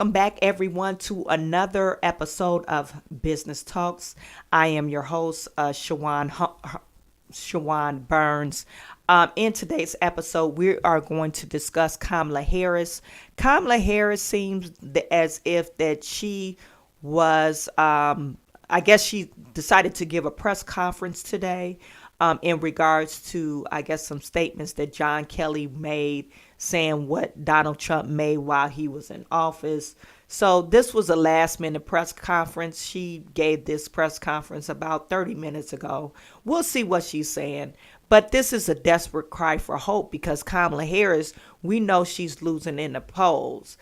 Welcome back, everyone, to another episode of Business Talks. I am your host, Chawanne Burns. In today's episode, we are going to discuss Kamala Harris. Kamala Harris seems as if that she was, I guess she decided to give a press conference today in regards to, I guess, some statements that John Kelly made saying what Donald Trump made while he was in office. So this was a last minute press conference. She gave this press conference about 30 minutes ago. We'll see what she's saying. But this is a desperate cry for hope because Kamala Harris, we know she's losing in the polls.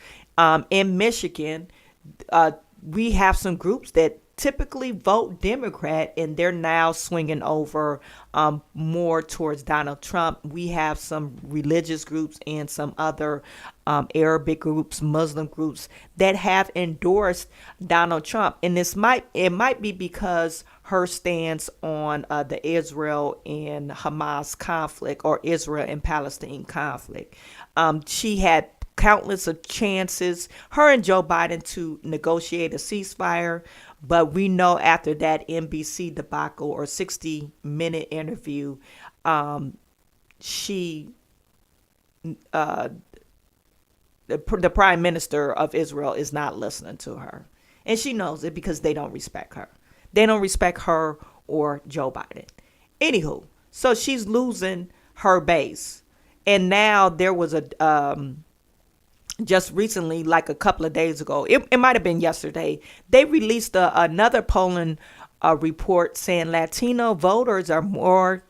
In Michigan, we have some groups that typically vote Democrat, and they're now swinging over more towards Donald Trump. We have some religious groups and some other Arabic groups, Muslim groups that have endorsed Donald Trump, and it might be because her stance on the Israel and Hamas conflict, or Israel and Palestine conflict. She had countless of chances, her and Joe Biden, to negotiate a ceasefire. But we know after that NBC debacle or 60-minute interview, she, the prime minister of Israel, is not listening to her. And she knows it because they don't respect her. They don't respect her or Joe Biden. Anywho, so she's losing her base. And now there was just recently, like a couple of days ago, it might have been yesterday, they released another polling report saying Latino voters are more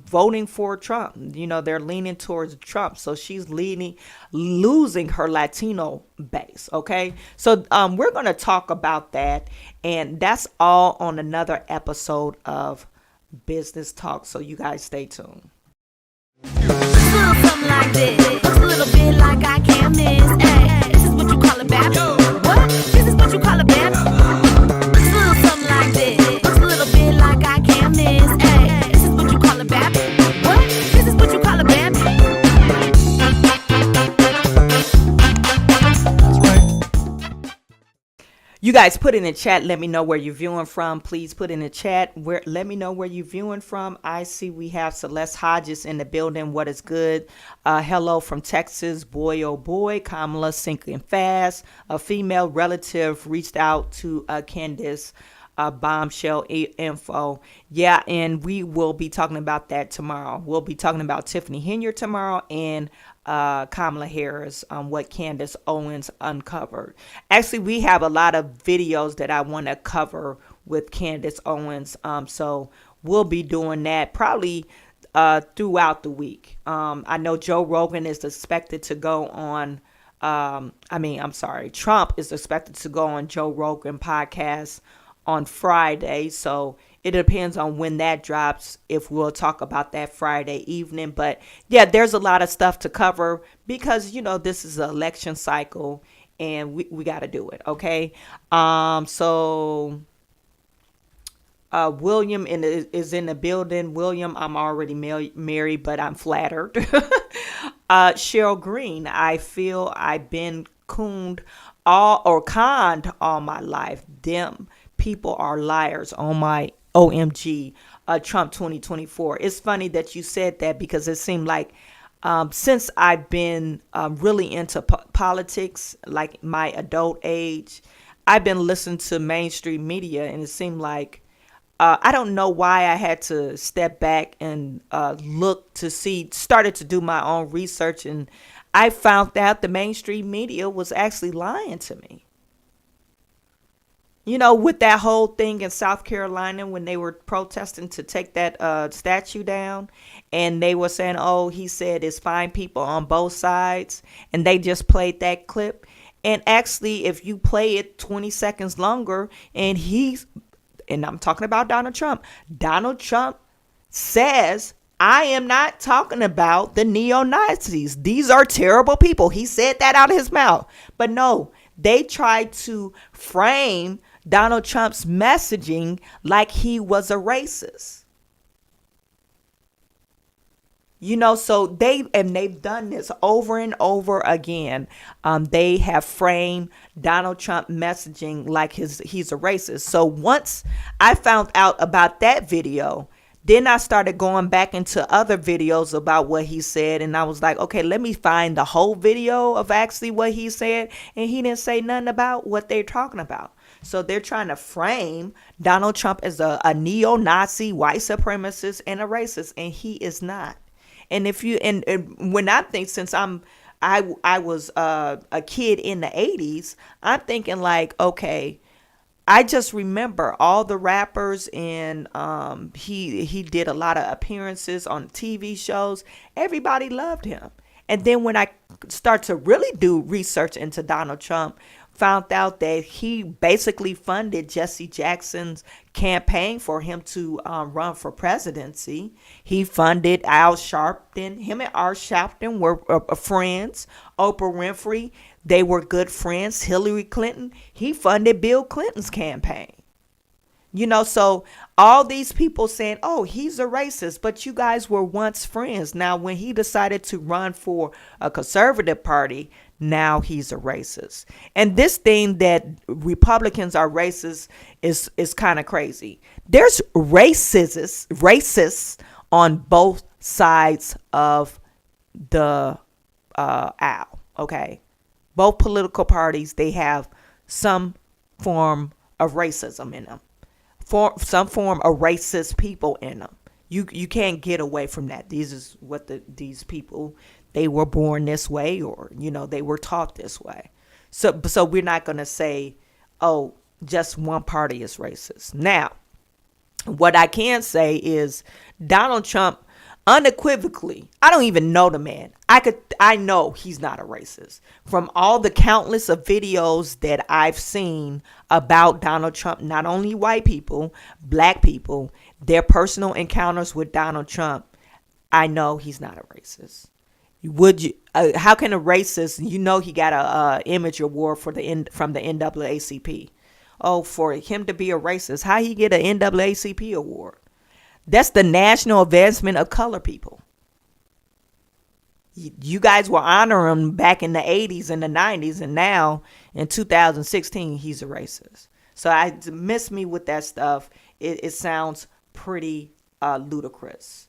voting for Trump. You know, they're leaning towards Trump. So she's losing her Latino base. Okay. So we're going to talk about that. And that's all on another episode of Business Talk. So you guys stay tuned. Something like this. Looks a little bit like I can't miss. Hey, this is what you call a bad. What? This is what you call a bad. Something like this. Looks a little bit like I can't miss. Hey, this is what you call a bad. What? This is what you call a bad. That's right. You guys put in the chat. Let me know where you're viewing from. Please put in the chat. Let me know where you're viewing from. I see we have Celeste Hodges in the building. What is good? Hello from Texas. Boy, oh boy. Kamala sinking fast. A female relative reached out to Candace. Bombshell info. Yeah, and we will be talking about that tomorrow. We'll be talking about Tiffany Henyard tomorrow and Kamala Harris, what Candace Owens uncovered. Actually, we have a lot of videos that I want to cover with Candace Owens. So we'll be doing that probably throughout the week. I know Joe Rogan is expected to go on. Trump is expected to go on Joe Rogan podcast on Friday. So it depends on when that drops, if we'll talk about that Friday evening. But yeah, there's a lot of stuff to cover because, you know, this is an election cycle and we got to do it. Okay. William is in the building. William, I'm already married, but I'm flattered. Cheryl Green, I feel I've been conned all my life. Them people are liars on my OMG, Trump 2024. It's funny that you said that because it seemed like since I've been really into politics, like my adult age, I've been listening to mainstream media, and it seemed like I don't know why I had to step back and started to do my own research, and I found out the mainstream media was actually lying to me. You know, with that whole thing in South Carolina when they were protesting to take that statue down, and they were saying, oh, he said it's fine people on both sides, and they just played that clip. And actually, if you play it 20 seconds longer, and I'm talking about Donald Trump says, I am not talking about the neo-Nazis. These are terrible people. He said that out of his mouth. But no, they tried to frame Donald Trump's messaging like he was a racist. So they've done this over and over again. They have framed Donald Trump messaging like he's a racist. So once I found out about that video, then I started going back into other videos about what he said, and I was like, okay, let me find the whole video of actually what he said, and he didn't say nothing about what they're talking about. So they're trying to frame Donald Trump as a neo-Nazi, white supremacist, and a racist, and he is not. And if you and when I think, since I was a kid in the 80s, I'm thinking like, okay, I just remember all the rappers, and he did a lot of appearances on TV shows. Everybody loved him. And then when I start to really do research into Donald Trump, found out that he basically funded Jesse Jackson's campaign for him to run for presidency. He funded Al Sharpton. Him and Al Sharpton were friends. Oprah Winfrey, they were good friends. Hillary Clinton, he funded Bill Clinton's campaign. So all these people saying, oh, he's a racist, but you guys were once friends. Now, when he decided to run for a conservative party, now he's a racist. And this thing that Republicans are racist is kind of crazy. There's racists on both sides of the aisle, okay? Both political parties, they have some form of racism in them. Some form of racist people in them. You can't get away from that. These people, they were born this way, or they were taught this way. So we're not going to say, oh, just one party is racist. Now, what I can say is Donald Trump, unequivocally, I don't even know the man. I know he's not a racist. From all the countless of videos that I've seen about Donald Trump, not only white people, black people, their personal encounters with Donald Trump, I know he's not a racist. Would you? How can a racist? He got a image award from the NAACP. Oh, for him to be a racist, how he get an NAACP award? That's the National Advancement of Color People. You guys were honoring him back in the 80s and the 90s, and now in 2016, he's a racist. So I miss me with that stuff. It sounds pretty ludicrous.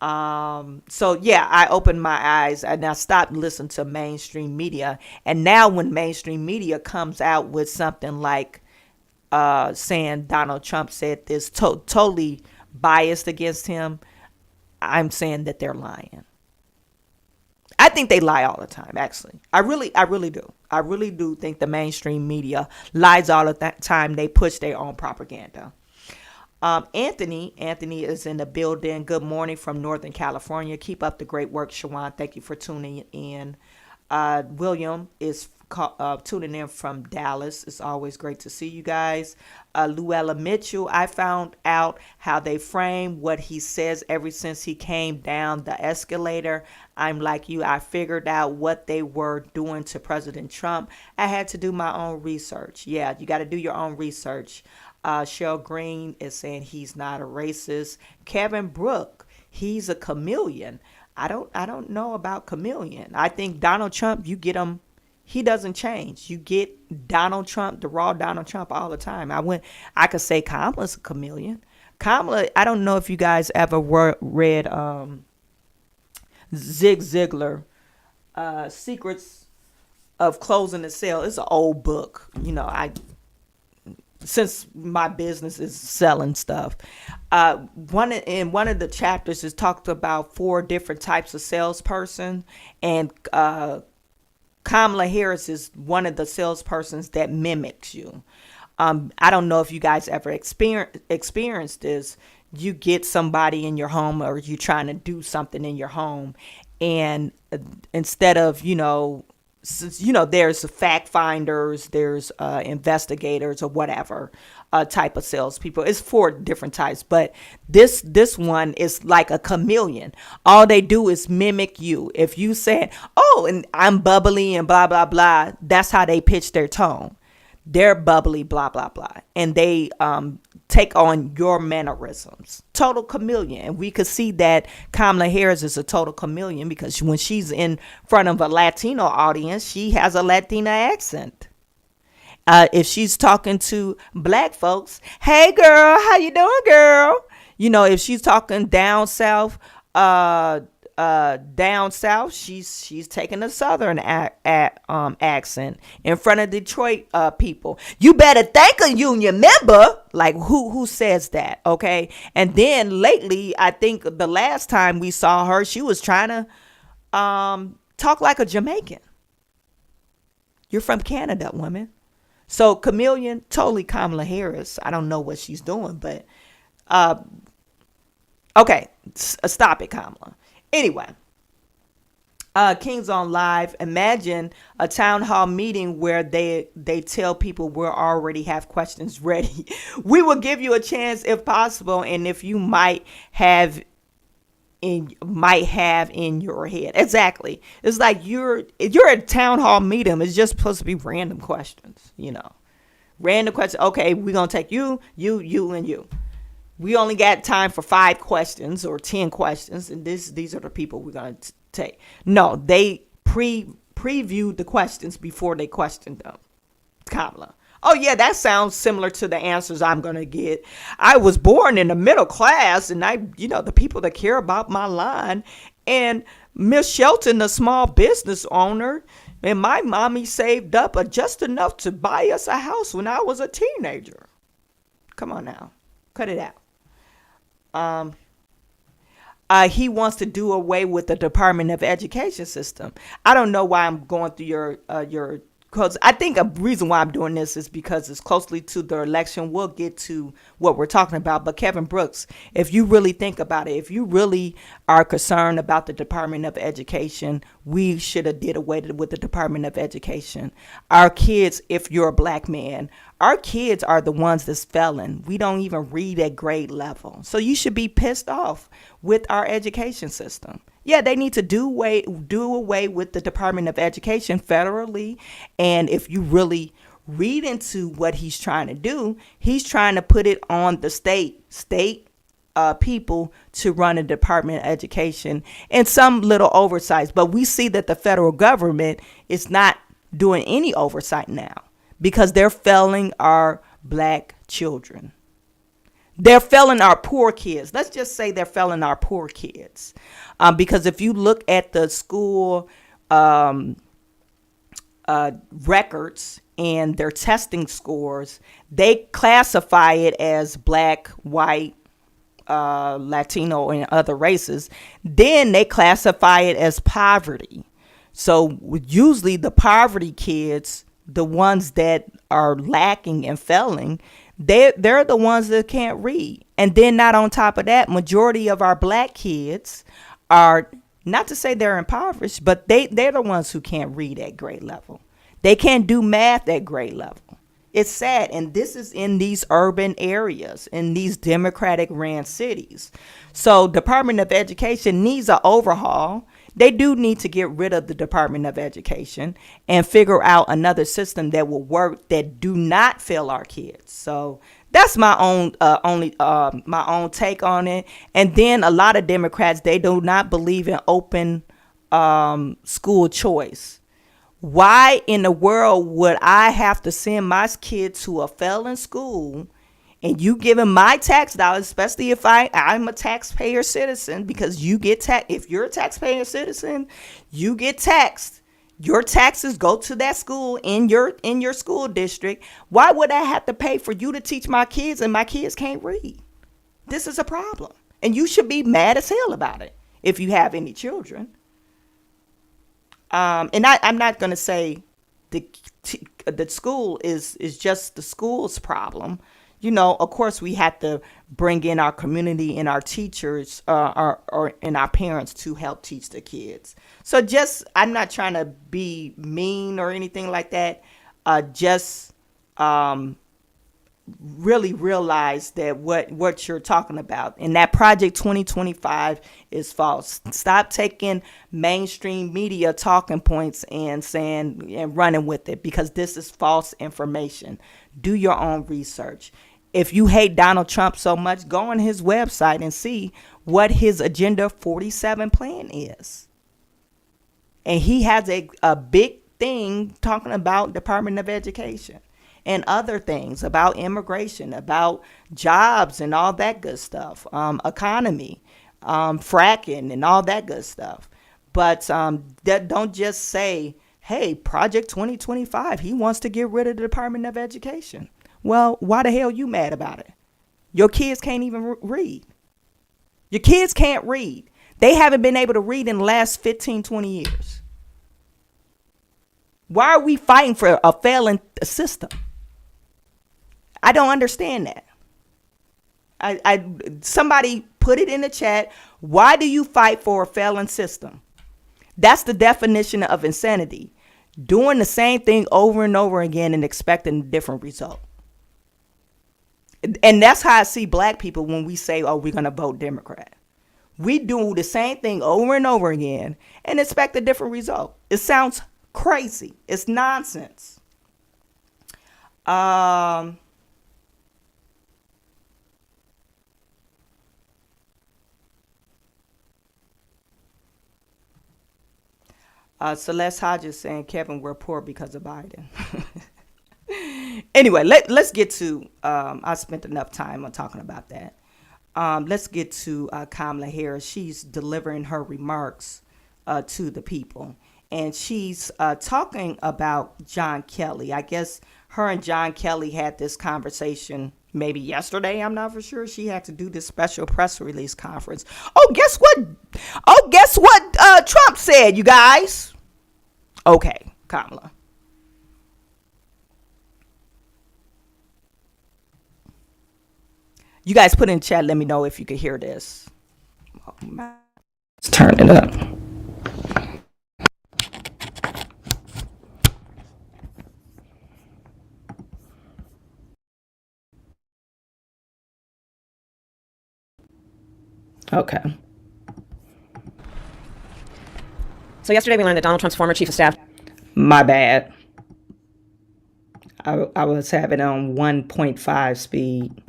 So yeah, I opened my eyes and I stopped listening to mainstream media. And now when mainstream media comes out with something like saying Donald Trump said this totally biased against him, I'm saying that they're lying. I think they lie all the time, actually. I really do. I really do think the mainstream media lies all the time. They push their own propaganda. Anthony is in the building. Good morning from Northern California. Keep up the great work, Chawanne. Thank you for tuning in. William is tuning in from Dallas. It's always great to see you guys. Luella Mitchell, I found out how they frame what he says ever since he came down the escalator. I'm like you. I figured out what they were doing to President Trump. I had to do my own research. Yeah, you got to do your own research. Cheryl Green is saying he's not a racist. Kevin Brook, he's a chameleon. I don't know about chameleon. I think Donald Trump, you get him, he doesn't change. You get Donald Trump, the raw Donald Trump, all the time. I could say Kamala's a chameleon. Kamala, I don't know if you guys ever read Zig Ziglar, Secrets of Closing the Sale. It's an old book. Since my business is selling stuff, one of the chapters is talked about 4 different types of salesperson, and Kamala Harris is one of the salespersons that mimics you. I don't know if you guys ever experienced this. You get somebody in your home, or you trying to do something in your home, and instead of there's fact finders, there's investigators, or whatever type of salespeople. It's 4 different types, but this one is like a chameleon. All they do is mimic you. If you say, "Oh, and I'm bubbly and blah blah blah," that's how they pitch their tone. They're bubbly, blah, blah, blah. And they take on your mannerisms. Total chameleon. And we could see that Kamala Harris is a total chameleon because when she's in front of a Latino audience, she has a Latina accent. If she's talking to black folks, hey girl, how you doing, girl? If she's talking down south, she's taking a southern accent in front of Detroit people. You better thank a union member. Like who says that? Okay. And then lately, I think the last time we saw her, she was trying to talk like a Jamaican. You're from Canada, woman. So chameleon, totally Kamala Harris. I don't know what she's doing, but okay, stop it, Kamala. Anyway, Kings on Live. Imagine a town hall meeting where they tell people we already have questions ready. We will give you a chance if possible, and if you might have in your head. Exactly. It's like you're at a town hall meeting. It's just supposed to be random questions, Random questions. Okay, we're gonna take you, and you. We only got time for 5 questions or 10 questions, and these are the people we're gonna take. No, they previewed the questions before they questioned them. Kamala. Oh yeah, that sounds similar to the answers I'm gonna get. I was born in the middle class, and the people that care about my line, and Miss Shelton, the small business owner, and my mommy saved up just enough to buy us a house when I was a teenager. Come on now, cut it out. He wants to do away with the Department of Education system. I don't know why I'm going through your because I think a reason why I'm doing this is because it's closely to the election. We'll get to what we're talking about. But Kevin Brooks, if you really think about it, if you really are concerned about the Department of Education, we should have did away with the Department of Education. Our kids, if you're a black man, our kids are the ones that's failing. We don't even read at grade level. So you should be pissed off with our education system. Yeah, they need to do away with the Department of Education federally. And if you really read into what he's trying to do, he's trying to put it on the state people to run a Department of Education and some little oversights. But we see that the federal government is not doing any oversight now because they're failing our black children. They're failing our poor kids. Let's just say they're failing our poor kids. Because if you look at the school records and their testing scores, they classify it as black, white, Latino, and other races. Then they classify it as poverty. So usually the poverty kids, the ones that are lacking and failing, they're the ones that can't read. And then not on top of that, majority of our black kids are, not to say they're impoverished, but they're the ones who can't read at grade level. They can't do math at grade level. It's sad. And this is in these urban areas, in these Democratic ran cities. So Department of Education needs an overhaul. They do need to get rid of the Department of Education and figure out another system that will work, that do not fail our kids. So that's my own my own take on it. And then a lot of Democrats, they do not believe in open school choice. Why in the world would I have to send my kid to a failing school and you giving my tax dollars, especially if I'm a taxpayer citizen, because you get taxed. If you're a taxpayer citizen, you get taxed. Your taxes go to that school in your school district. Why would I have to pay for you to teach my kids and my kids can't read? This is a problem. And you should be mad as hell about it if you have any children. And I'm not going to say the school is just the school's problem. Of course, we have to bring in our community and our teachers and our parents to help teach the kids. So I'm not trying to be mean or anything like that. really realize that what you're talking about, and that Project 2025 is false. Stop taking mainstream media talking points and saying and running with it, because this is false information. Do your own research. If you hate Donald Trump so much, go on his website and see what his Agenda 47 plan is. And he has a big thing talking about Department of Education and other things, about immigration, about jobs and all that good stuff, economy, fracking and all that good stuff. But that don't just say, hey, Project 2025, he wants to get rid of the Department of Education. Well, why the hell you mad about it? Your kids can't even read. Your kids can't read. They haven't been able to read in the last 15, 20 years. Why are we fighting for a failing system? I don't understand that. Somebody put it in the chat. Why do you fight for a failing system? That's the definition of insanity. Doing the same thing over and over again and expecting a different result. And that's how I see black people when we say, oh, we're going to vote Democrat. We do the same thing over and over again and expect a different result. It sounds crazy. It's nonsense. Celeste Hodges saying, Kevin, we're poor because of Biden. Anyway, let's get to, I spent enough time on talking about that. Let's get to Kamala Harris. She's delivering her remarks to the people. And she's talking about John Kelly. I guess her and John Kelly had this conversation maybe yesterday. I'm not for sure. She had to do this special press release conference. Oh, guess what Trump said, you guys? Okay, Kamala. You guys put in chat, let me know if you could hear this. Let's turn it up. Okay. So yesterday we learned that Donald Trump's former chief of staff. My bad. I was having it on 1.5 speed.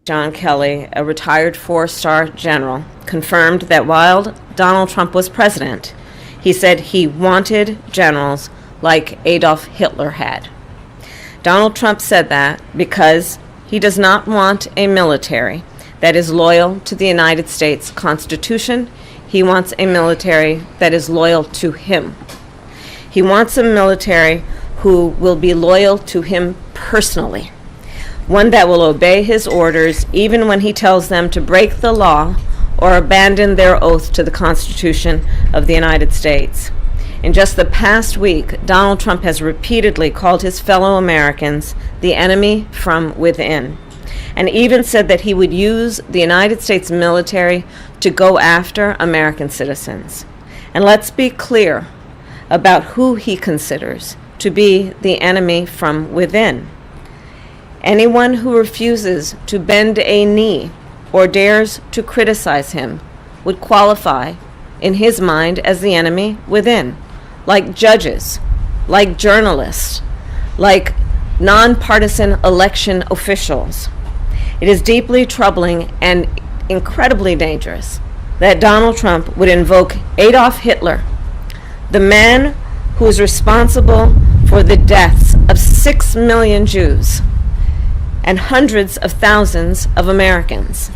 John Kelly, a retired four-star general, confirmed that while Donald Trump was president, he said he wanted generals like Adolf Hitler had. Donald Trump said that because he does not want a military that is loyal to the United States Constitution. He wants a military that is loyal to him. He wants a military who will be loyal to him personally. One that will obey his orders even when he tells them to break the law or abandon their oath to the Constitution of the United States. In just the past week, Donald Trump has repeatedly called his fellow Americans the enemy from within, and even said that he would use the United States military to go after American citizens. And let's be clear about who he considers to be the enemy from within. Anyone who refuses to bend a knee or dares to criticize him would qualify, in his mind, as the enemy within, like judges, like journalists, like nonpartisan election officials. It is deeply troubling and incredibly dangerous that Donald Trump would invoke Adolf Hitler, the man who is responsible for the deaths of 6 million Jews and hundreds of thousands of Americans.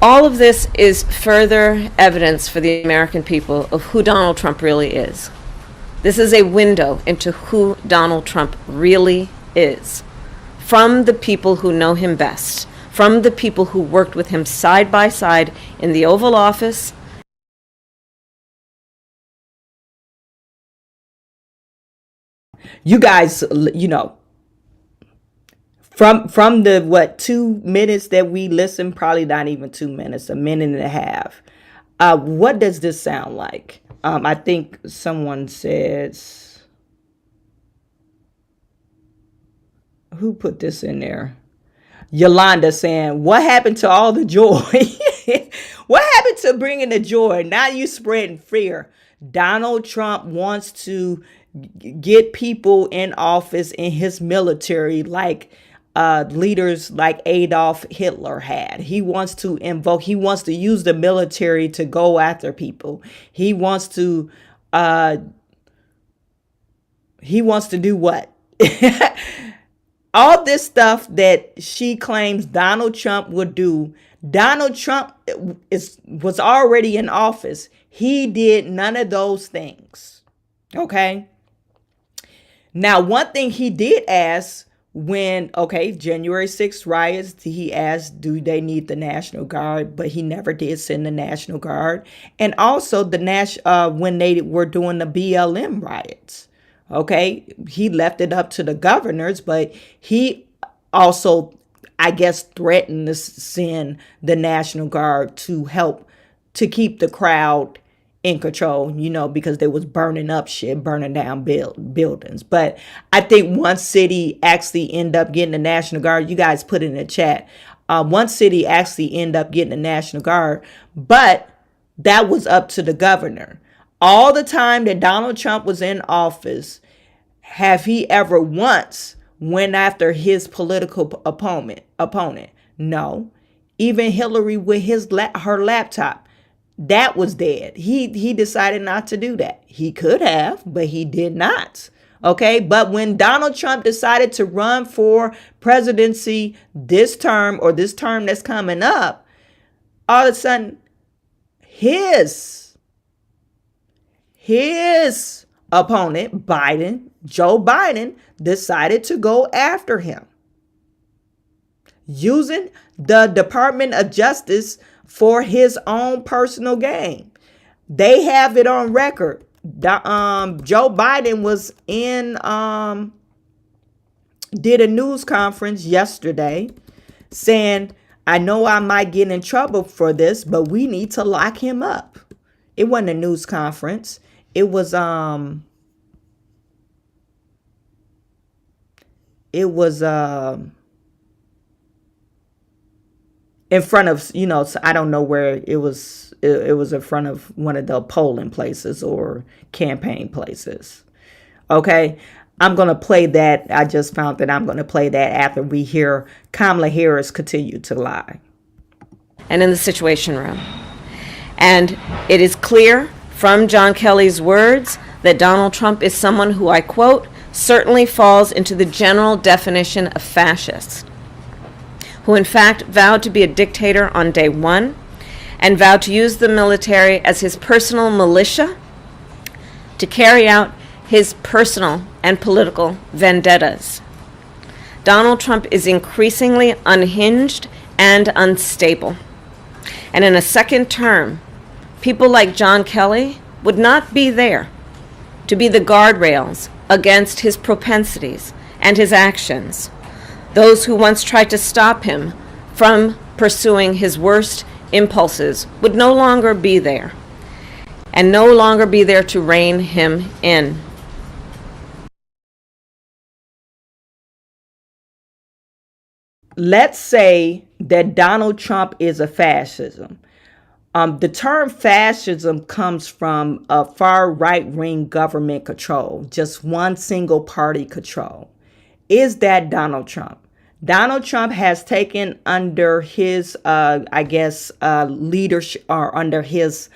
All of this is further evidence for the American people of who Donald Trump really is. This is a window into who Donald Trump really is, from the people who know him best, from the people who worked with him side by side in the Oval Office. You guys, from the 2 minutes that we listened, probably not even 2 minutes, a minute and a half. What does this sound like? I think someone says, who put this in there? Yolanda saying, what happened to all the joy? What happened to bringing the joy? Now you spreading fear. Donald Trump wants to get people in office in his military like leaders like Adolf Hitler had. He wants to use the military to go after people. He wants to do what? All this stuff that she claims Donald Trump would do. Donald Trump was already in office. He did none of those things. Okay. Now, one thing he did ask January 6th riots, he asked, do they need the National Guard? But he never did send the National Guard. And also when they were doing the BLM riots. Okay, he left it up to the governors, but he also, I guess, threatened to send the National Guard to help to keep the crowd in control, because they was burning down buildings. But I think one city actually ended up getting the National Guard. You guys put it in the chat. One city actually ended up getting the National Guard, but that was up to the governor. All the time that Donald Trump was in office, have he ever once went after his political opponent? No. Even Hillary with her laptop, that was dead. He decided not to do that. He could have, but he did not. Okay. But when Donald Trump decided to run for presidency this term that's coming up, all of a sudden his opponent, Joe Biden, decided to go after him using the Department of Justice for his own personal gain. They have it on record. Joe Biden was did a news conference yesterday saying, I know I might get in trouble for this, but we need to lock him up. It wasn't a news conference. It was in front of, I don't know where it was. It was in front of one of the polling places or campaign places. Okay. I'm going to play that. I just found that I'm going to play that after we hear Kamala Harris continue to lie. And in the Situation Room. And it is clear from John Kelly's words that Donald Trump is someone who, I quote, certainly falls into the general definition of fascist, who in fact vowed to be a dictator on day one and vowed to use the military as his personal militia to carry out his personal and political vendettas. Donald Trump is increasingly unhinged and unstable. And in a second term, people like John Kelly would not be there to be the guardrails against his propensities and his actions. Those who once tried to stop him from pursuing his worst impulses would no longer be there, and no longer be there to rein him in. Let's say that Donald Trump is a fascism. The term fascism comes from a far right-wing government control, just one single party control. Is that Donald Trump? Donald Trump has taken under his, leadership, or under his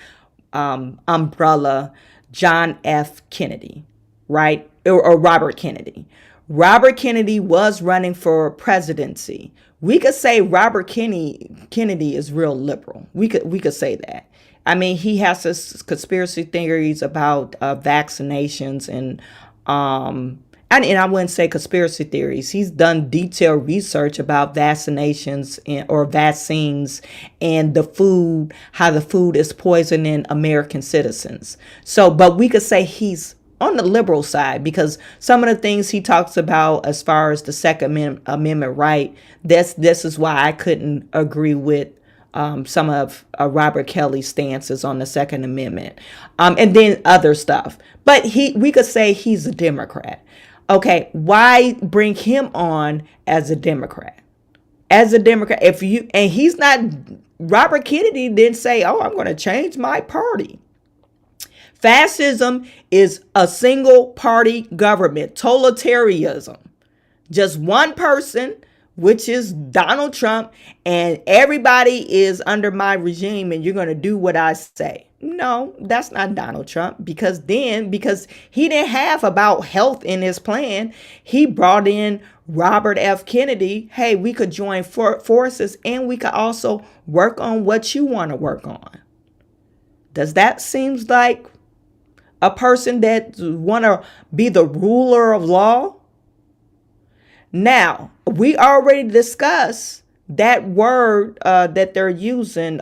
umbrella, John F. Kennedy, right? Or Robert Kennedy. Robert Kennedy was running for presidency. We could say Robert Kennedy is real liberal. We could say that. I mean, he has this conspiracy theories about vaccinations and I wouldn't say conspiracy theories. He's done detailed research about vaccinations or vaccines and the food, how the food is poisoning American citizens. So, but we could say he's on the liberal side because some of the things he talks about as far as the Second Amendment right, this is why I couldn't agree with some of Robert Kelly's stances on the Second Amendment, and then other stuff. But we could say he's a Democrat. Okay, why bring him on as a Democrat? As a Democrat, and he's not. Robert Kennedy didn't say, "Oh, I'm going to change my party." Fascism is a single party government, totalitarianism. Just one person, which is Donald Trump, and everybody is under my regime and you're going to do what I say. No, that's not Donald Trump, because he didn't have about health in his plan, he brought in Robert F. Kennedy. Hey, we could join forces and we could also work on what you want to work on. Does that seem like a person that want to be the ruler of law? Now, we already discussed that word that they're using,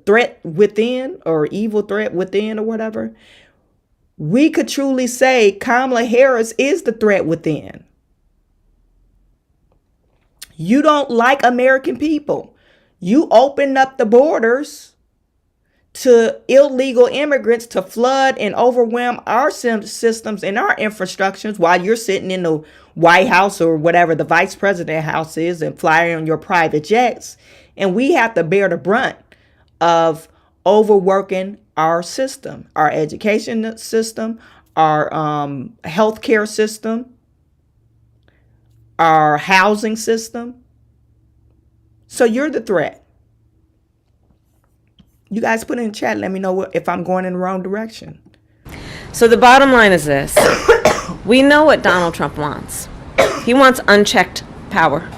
threat within, or evil threat within, or whatever. We could truly say Kamala Harris is the threat within. You don't like American people. You opened up the borders to illegal immigrants to flood and overwhelm our systems and our infrastructures while you're sitting in the White House or whatever the vice president house is and flying on your private jets. And we have to bear the brunt of overworking our system, our education system, our healthcare system, our housing system. So you're the threat. You guys put in the chat, let me know if I'm going in the wrong direction. So the bottom line is this. We know what Donald Trump wants. He wants unchecked power.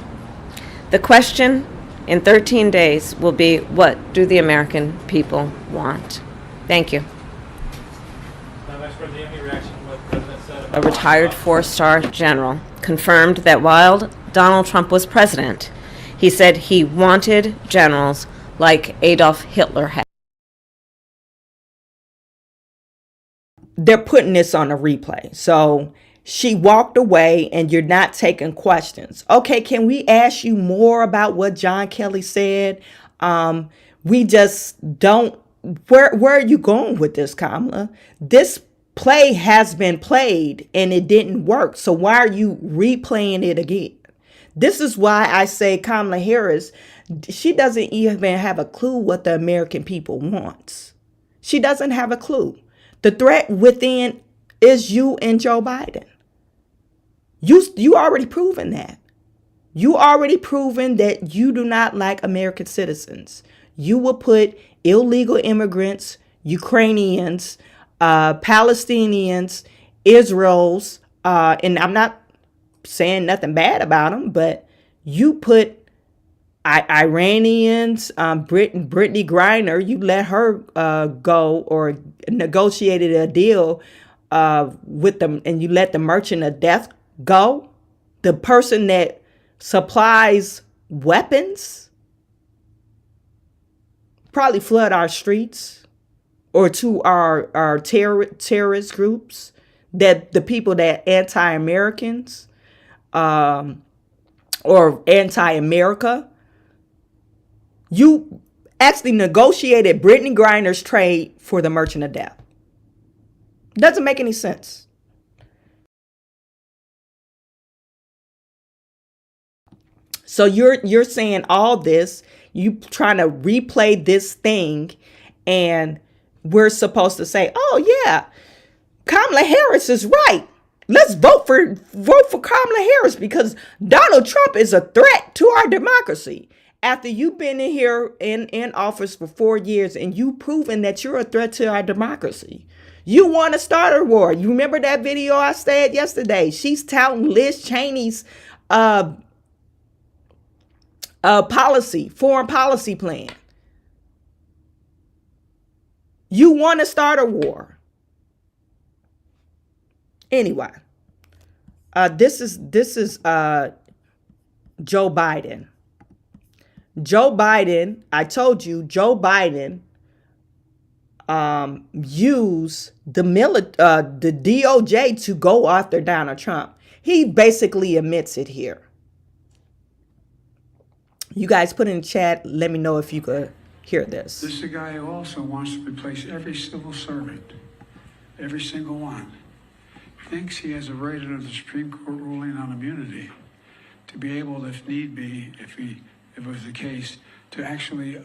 The question in 13 days will be, what do the American people want? Thank you. A retired four-star general confirmed that while Donald Trump was president, he said he wanted generals like Adolf Hitler had. They're putting this on a replay. So she walked away and you're not taking questions. Okay, can we ask you more about what John Kelly said? We just don't. Where are you going with this, Kamala? This play has been played and it didn't work. So why are you replaying it again? This is why I say Kamala Harris, she doesn't even have a clue what the American people wants. She doesn't have a clue. The threat within is you and Joe Biden. You already proven that. You already proven that you do not like American citizens. You will put illegal immigrants, Ukrainians, Palestinians, Israel's, and I'm not saying nothing bad about them, but you put Iranians, Brittany Griner, you let her go, or negotiated a deal with them, and you let the merchant of death go. The person that supplies weapons probably flood our streets, or to our terrorist groups, that the people that anti-Americans or anti-America. You actually negotiated Brittany Griner's trade for the merchant of death. Doesn't make any sense. So you're saying all this, you trying to replay this thing, and we're supposed to say, oh yeah, Kamala Harris is right. Let's vote for Kamala Harris because Donald Trump is a threat to our democracy. After you've been in here in office for 4 years and you've proven that you're a threat to our democracy. You want to start a war. You remember that video I said yesterday? She's touting Liz Cheney's foreign policy plan. You want to start a war. Anyway, this is Joe Biden. Joe Biden, I told you, Joe Biden used the DOJ to go after Donald Trump. He basically admits it here. You guys put in the chat. Let me know if you could hear this. This is a guy who also wants to replace every civil servant, every single one. Thinks he has a right under the Supreme Court ruling on immunity to be able, if need be, if it was the case, to actually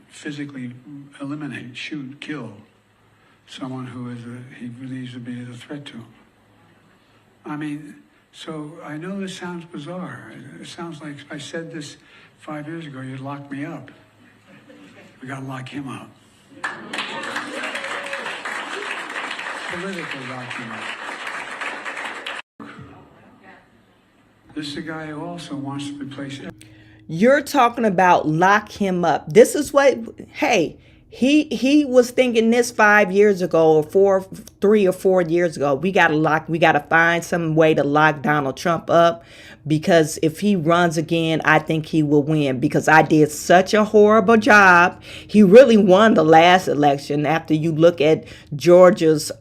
physically eliminate, shoot, kill someone who he believes to be a threat to him. I mean, so I know this sounds bizarre. It sounds like if I said this 5 years ago, you'd lock me up. We gotta lock him up. Politically lock him up. This is a guy who also wants to replace. You're talking about lock him up. This is what, hey, he was thinking this 5 years ago, or 3 or 4 years ago. We gotta find some way to lock Donald Trump up, because if he runs again, I think he will win, because I did such a horrible job. He really won the last election after you look at Georgia's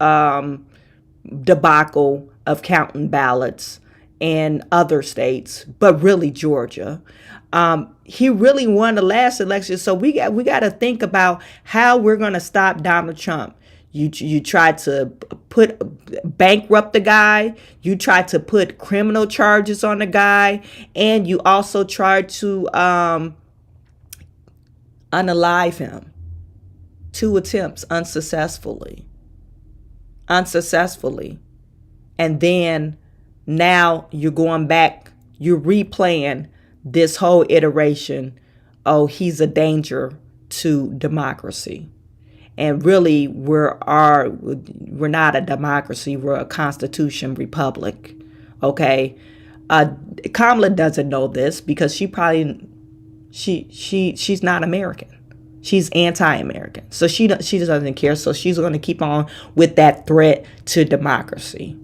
debacle of counting ballots and other states, but really Georgia. He really won the last election. So we got to think about how we're going to stop Donald Trump. You tried to bankrupt the guy. You tried to put criminal charges on the guy, and you also tried to unalive him. 2 attempts unsuccessfully. And then now you're going back, you're replaying this whole iteration. Oh, he's a danger to democracy. And really, we're not a democracy. We're a constitution republic. Okay. Kamala doesn't know this, because she's not American. She's anti-American. So she doesn't care. So she's going to keep on with that threat to democracy.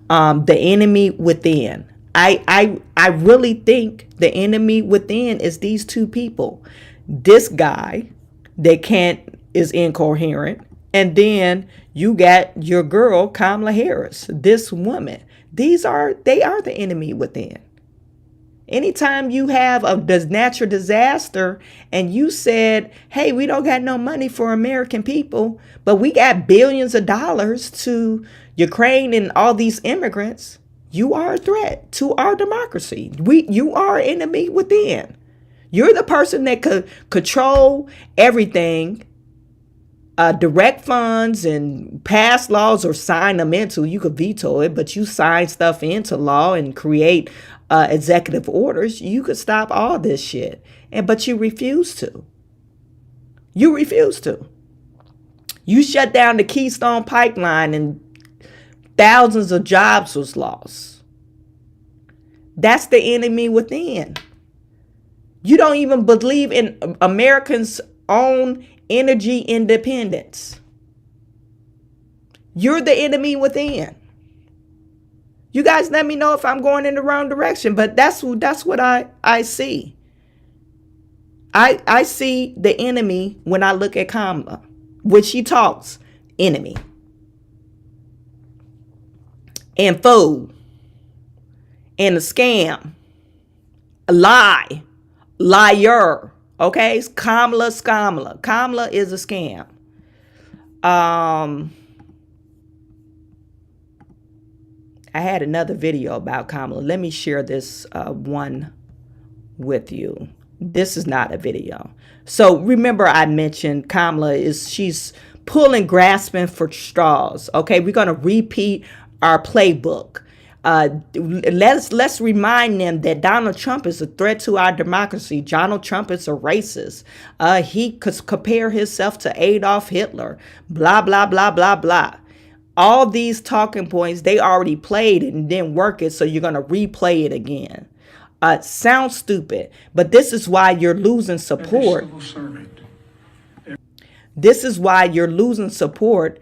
The enemy within. I really think the enemy within is these 2 people. This guy that is incoherent, and then you got your girl Kamala Harris, this woman. They are the enemy within. Anytime you have a natural disaster and you said, hey, we don't got no money for American people, but we got billions of dollars to Ukraine and all these immigrants, you are a threat to our democracy. You are an enemy within. You're the person that could control everything, direct funds and pass laws or sign them into. You could veto it, but you sign stuff into law and create executive orders. You could stop all this shit, but you refuse to. You shut down the Keystone Pipeline, and thousands of jobs was lost. That's the enemy within. You don't even believe in Americans' own energy independence. You're the enemy within. You guys let me know if I'm going in the wrong direction, but that's what I see. I see the enemy when I look at Kamala. When she talks, enemy. And fool. And a scam. A lie. Liar. Okay? It's Kamala. Kamala is a scam. I had another video about Kamala. Let me share this one with you. This is not a video. So remember I mentioned Kamala she's grasping for straws. Okay, we're going to repeat our playbook. Let's remind them that Donald Trump is a threat to our democracy. Donald Trump is a racist. He could compare himself to Adolf Hitler. Blah, blah, blah, blah, blah. All these talking points, they already played it and didn't work it, so you're going to replay it again. Sounds stupid, but this is why you're losing support. This is why you're losing support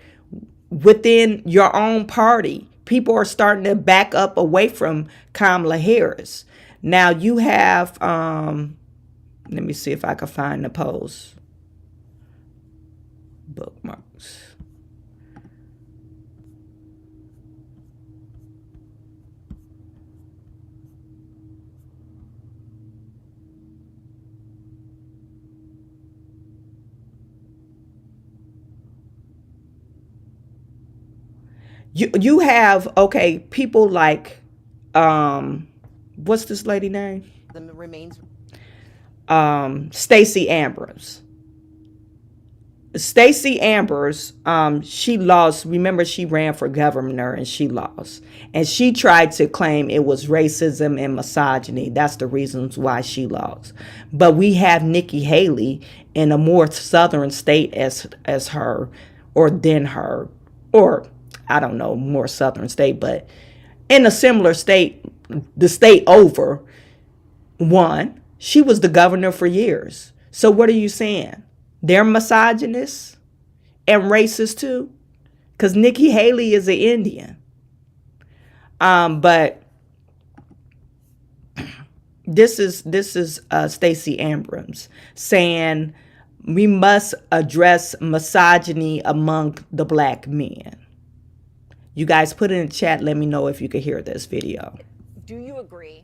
within your own party. People are starting to back up away from Kamala Harris. Now you have, let me see if I can find the post. Bookmarks. You have, okay, people like, what's this lady name? Remains. Stacy Abrahams. Stacy Abrahms, she lost. Remember, she ran for governor and she lost. And she tried to claim it was racism and misogyny. That's the reasons why she lost. But we have Nikki Haley in a more southern state as her, or than her, or I don't know, more southern state, but in a similar state, the state over, won. She was the governor for years. So what are you saying? They're misogynists and racist too? Because Nikki Haley is an Indian. But this is Stacy Abrahms saying we must address misogyny among the black men. You guys put it in the chat. Let me know if you could hear this video. Do you agree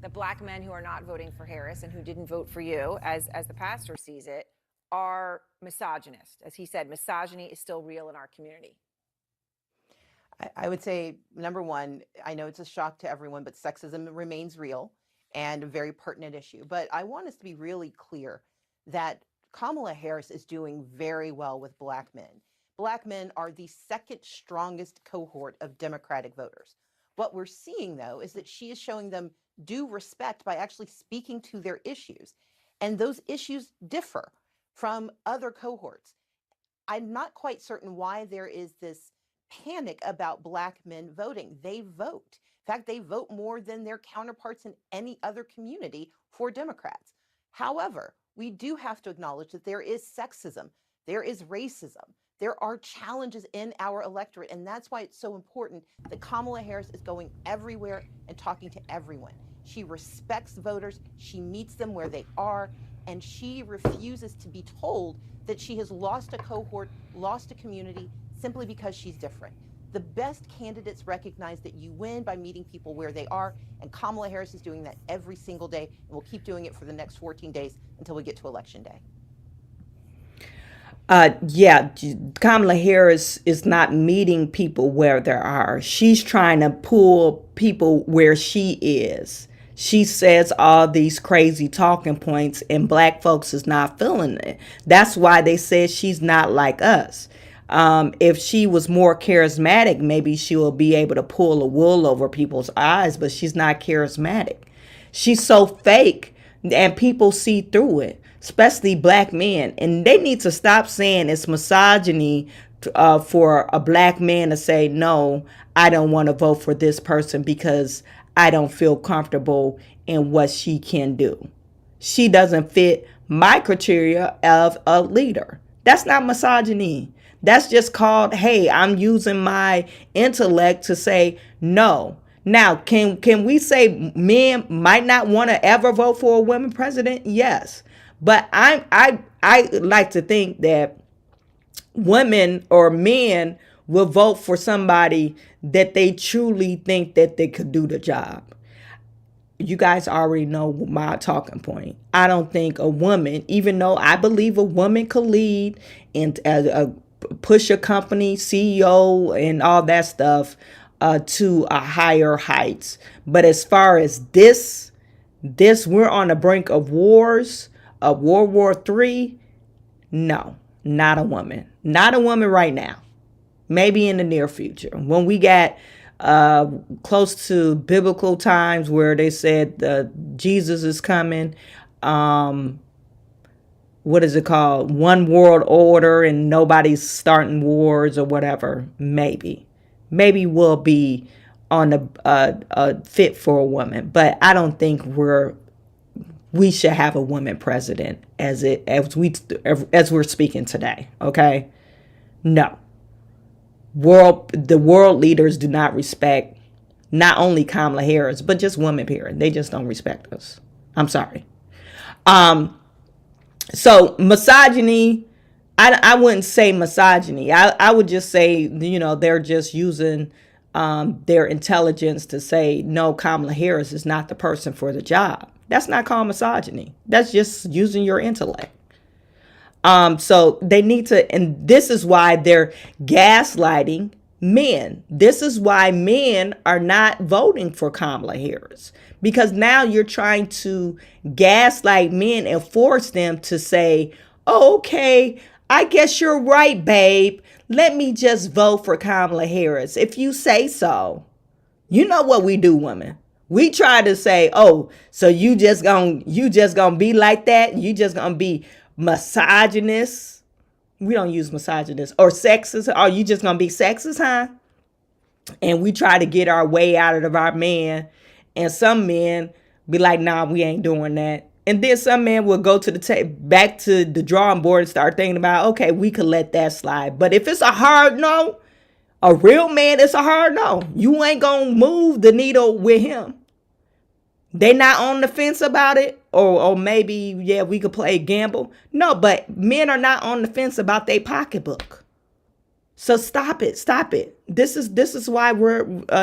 that black men who are not voting for Harris and who didn't vote for you, as the pastor sees it, are misogynist? As he said, misogyny is still real in our community. I would say, number one, I know it's a shock to everyone, but sexism remains real and a very pertinent issue. But I want us to be really clear that Kamala Harris is doing very well with black men. Black men are the second strongest cohort of Democratic voters. What we're seeing, though, is that she is showing them due respect by actually speaking to their issues. And those issues differ from other cohorts. I'm not quite certain why there is this panic about black men voting. They vote. In fact, they vote more than their counterparts in any other community for Democrats. However, we do have to acknowledge that there is sexism, there is racism, there are challenges in our electorate, and that's why it's so important that Kamala Harris is going everywhere and talking to everyone. She respects voters, she meets them where they are, and she refuses to be told that she has lost a cohort, lost a community, simply because she's different. The best candidates recognize that you win by meeting people where they are, and Kamala Harris is doing that every single day, and will keep doing it for the next 14 days until we get to Election Day. Yeah, Kamala Harris is not meeting people where they are. She's trying to pull people where she is. She says all these crazy talking points and black folks is not feeling it. That's why they said she's not like us. If she was more charismatic, maybe she will be able to pull a wool over people's eyes, but she's not charismatic. She's so fake and people see through it, especially black men. And they need to stop saying it's misogyny for a black man to say, no, I don't want to vote for this person because I don't feel comfortable in what she can do. She doesn't fit my criteria of a leader. That's not misogyny. That's just called, hey, I'm using my intellect to say no. Now, can we say men might not want to ever vote for a woman president? Yes. But I like to think that women or men will vote for somebody that they truly think that they could do the job. You guys already know my talking point. I don't think a woman, even though I believe a woman could lead and push a company, CEO, and all that stuff to a higher heights. But as far as this, we're on the brink of wars, of World War III. No, not a woman. Not a woman right now. Maybe in the near future. When we got close to biblical times where they said Jesus is coming, what is it called? One world order and nobody's starting wars or whatever. Maybe we'll be on a fit for a woman, but I don't think we should have a woman president as we're speaking today. Okay, no. The world leaders do not respect not only Kamala Harris but just women. Period. They just don't respect us. I'm sorry. So misogyny, I wouldn't say misogyny. I would just say, they're just using their intelligence to say, no, Kamala Harris is not the person for the job. That's not called misogyny. That's just using your intellect. So they need to, and this is why they're gaslighting Men. This is why men are not voting for Kamala Harris, because now you're trying to gaslight men and force them to say, oh, okay, I guess you're right, babe. Let me just vote for Kamala Harris if you say so. You know what we do, women. We try to say, oh, so you just gonna be like that? You just gonna be misogynist? We don't use misogynist or sexist. Are you just gonna be sexist, huh? And we try to get our way out of our man. And some men be like, nah, we ain't doing that. And then some men will go to back to the drawing board and start thinking about, okay, we could let that slide. But if it's a hard no, a real man, it's a hard no. You ain't gonna move the needle with him. They not on the fence about it, or maybe, yeah, we could play gamble. No, but men are not on the fence about their pocketbook. So stop it. This is why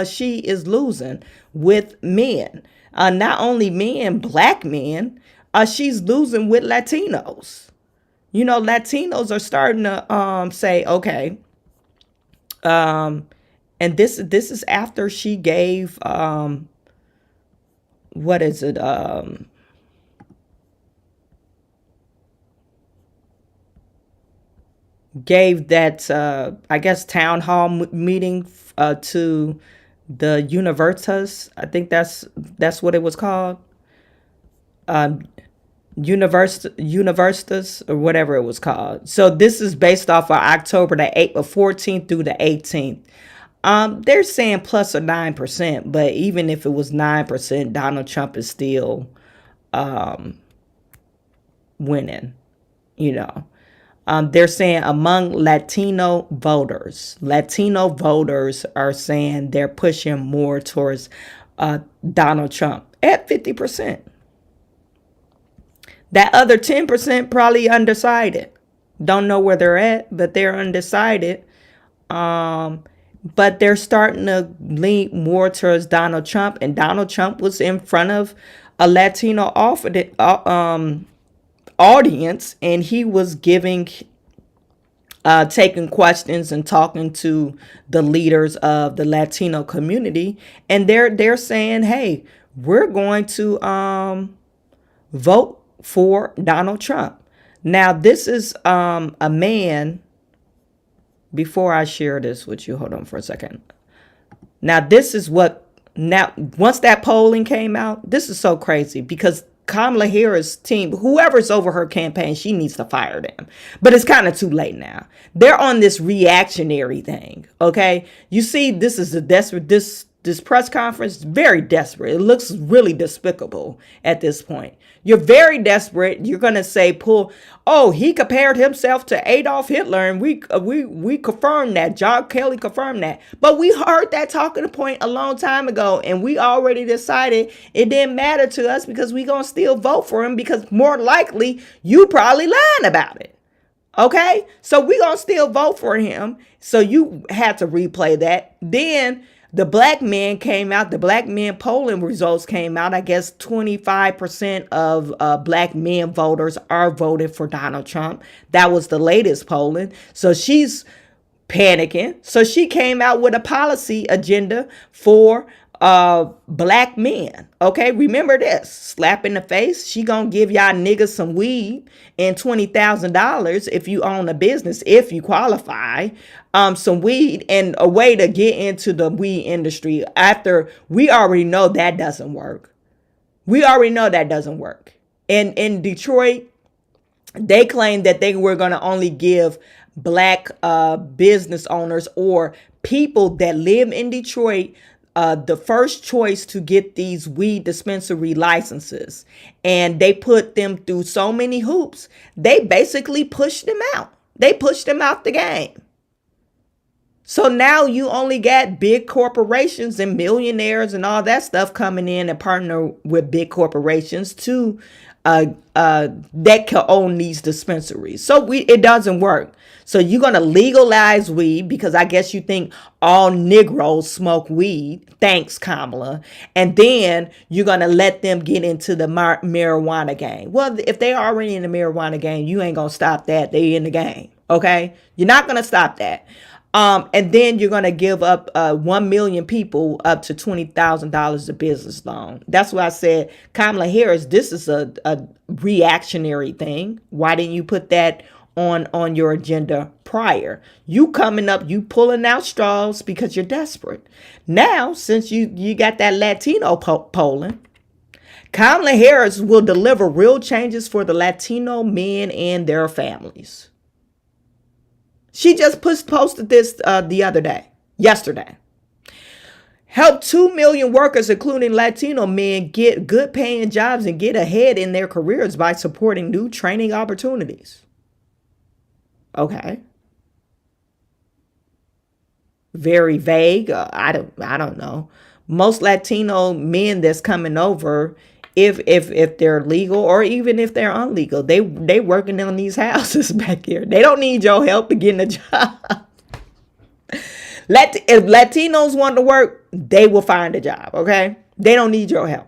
she is losing with men. Not only men, black men. She's losing with Latinos. You know, Latinos are starting to say, okay. And this is after she gave what is it? Gave that, I guess, town hall meeting to the Universitas. I think that's what it was called. Universitas or whatever it was called. So this is based off of October the 14th through the 18th. They're saying plus or 9%, but even if it was 9%, Donald Trump is still winning, you know. They're saying among Latino voters are saying they're pushing more towards Donald Trump at 50%. That other 10% probably undecided. Don't know where they're at, but they're undecided. But they're starting to lean more towards Donald Trump. And Donald Trump was in front of a Latino audience, and he was taking questions and talking to the leaders of the Latino community. And they're saying, hey, we're going to vote for Donald Trump. Now, this is a man. Before I share this with you, hold on for a second. Now, once that polling came out, this is so crazy because Kamala Harris' team, whoever's over her campaign, she needs to fire them. But it's kind of too late now. They're on this reactionary thing, okay? You see, this is this press conference, very desperate. It looks really despicable at this point. You're very desperate. You're going to say, he compared himself to Adolf Hitler, and we confirmed that. John Kelly confirmed that. But we heard that talking point a long time ago, and we already decided it didn't matter to us because we going to still vote for him because more likely you probably lying about it. Okay? So we going to still vote for him. So you had to replay that. Then the black men came out. The black men polling results came out. I guess 25% of black men voters are voting for Donald Trump. That was the latest polling. So she's panicking. So she came out with a policy agenda for black men. Okay, remember this. Slap in the face. She gonna give y'all niggas some weed and $20,000 if you own a business, if you qualify. Some weed and a way to get into the weed industry after we already know that doesn't work. And in Detroit, they claimed that they were going to only give black business owners or people that live in Detroit the first choice to get these weed dispensary licenses. And they put them through so many hoops. They basically pushed them out. They pushed them out the game. So now you only got big corporations and millionaires and all that stuff coming in and partner with big corporations to that can own these dispensaries. So it doesn't work. So you're going to legalize weed because I guess you think all Negroes smoke weed. Thanks, Kamala. And then you're going to let them get into the marijuana game. Well, if they are already in the marijuana game, you ain't going to stop that. They in the game. Okay. You're not going to stop that. And then you're going to give up 1 million people up to $20,000 a business loan. That's why I said, Kamala Harris, this is a reactionary thing. Why didn't you put that on your agenda prior? You coming up, you pulling out straws because you're desperate. Now, since you got that Latino polling, Kamala Harris will deliver real changes for the Latino men and their families. She just posted this yesterday. Help 2 million workers, including Latino men, get good paying jobs and get ahead in their careers by supporting new training opportunities. Okay. Very vague. I don't know. Most Latino men that's coming over, if they're legal or even if they're illegal, they working on these houses back here. They don't need your help to get a job. If Latinos want to work, they will find a job. Okay, they don't need your help.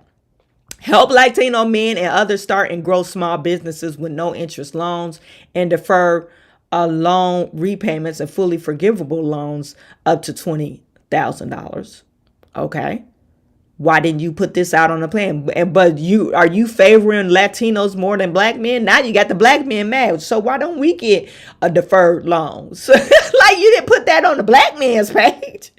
Help Latino men and others start and grow small businesses with no interest loans and defer loan repayments and fully forgivable loans up to $20,000. Okay. Why didn't you put this out on the plan? But are you favoring Latinos more than black men? Now you got the black men mad. So why don't we get a deferred loans? Like you didn't put that on the black man's page.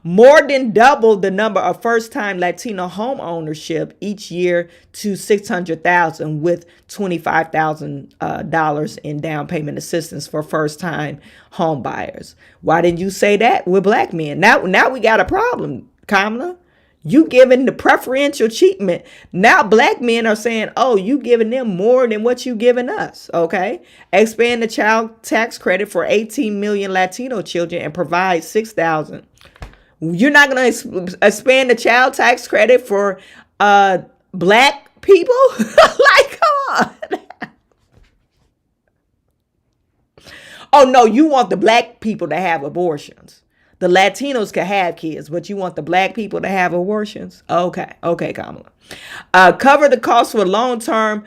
More than double the number of first-time Latino home ownership each year to 600,000 with $25,000 in down payment assistance for first-time home buyers. Why didn't you say that with black men? Now we got a problem, Kamala. You giving the preferential treatment. Now black men are saying, oh, you giving them more than what you giving us. Okay. Expand the child tax credit for 18 million Latino children and provide 6,000. You're not going to expand the child tax credit for black people? Like, come on. Oh, no, you want the black people to have abortions. The Latinos can have kids, but you want the black people to have abortions? Okay, Kamala. Cover the cost for long-term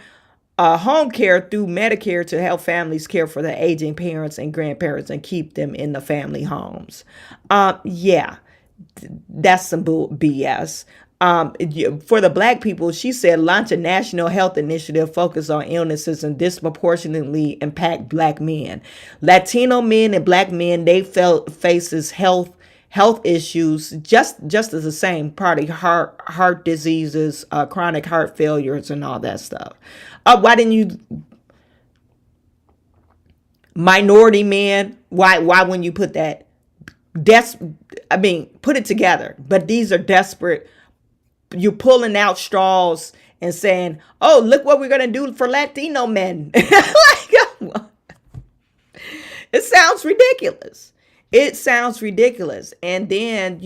home care through Medicare to help families care for their aging parents and grandparents and keep them in the family homes. Yeah, that's some BS. For the black people, she said, launch a national health initiative focused on illnesses and disproportionately impact black men. Latino men and black men, they faces health issues just as the same, probably heart diseases, chronic heart failures and all that stuff. Why didn't you minority men? Why wouldn't you put that? Put it together. But these are desperate. You're pulling out straws and saying, oh, look what we're going to do for Latino men. It sounds ridiculous. And then,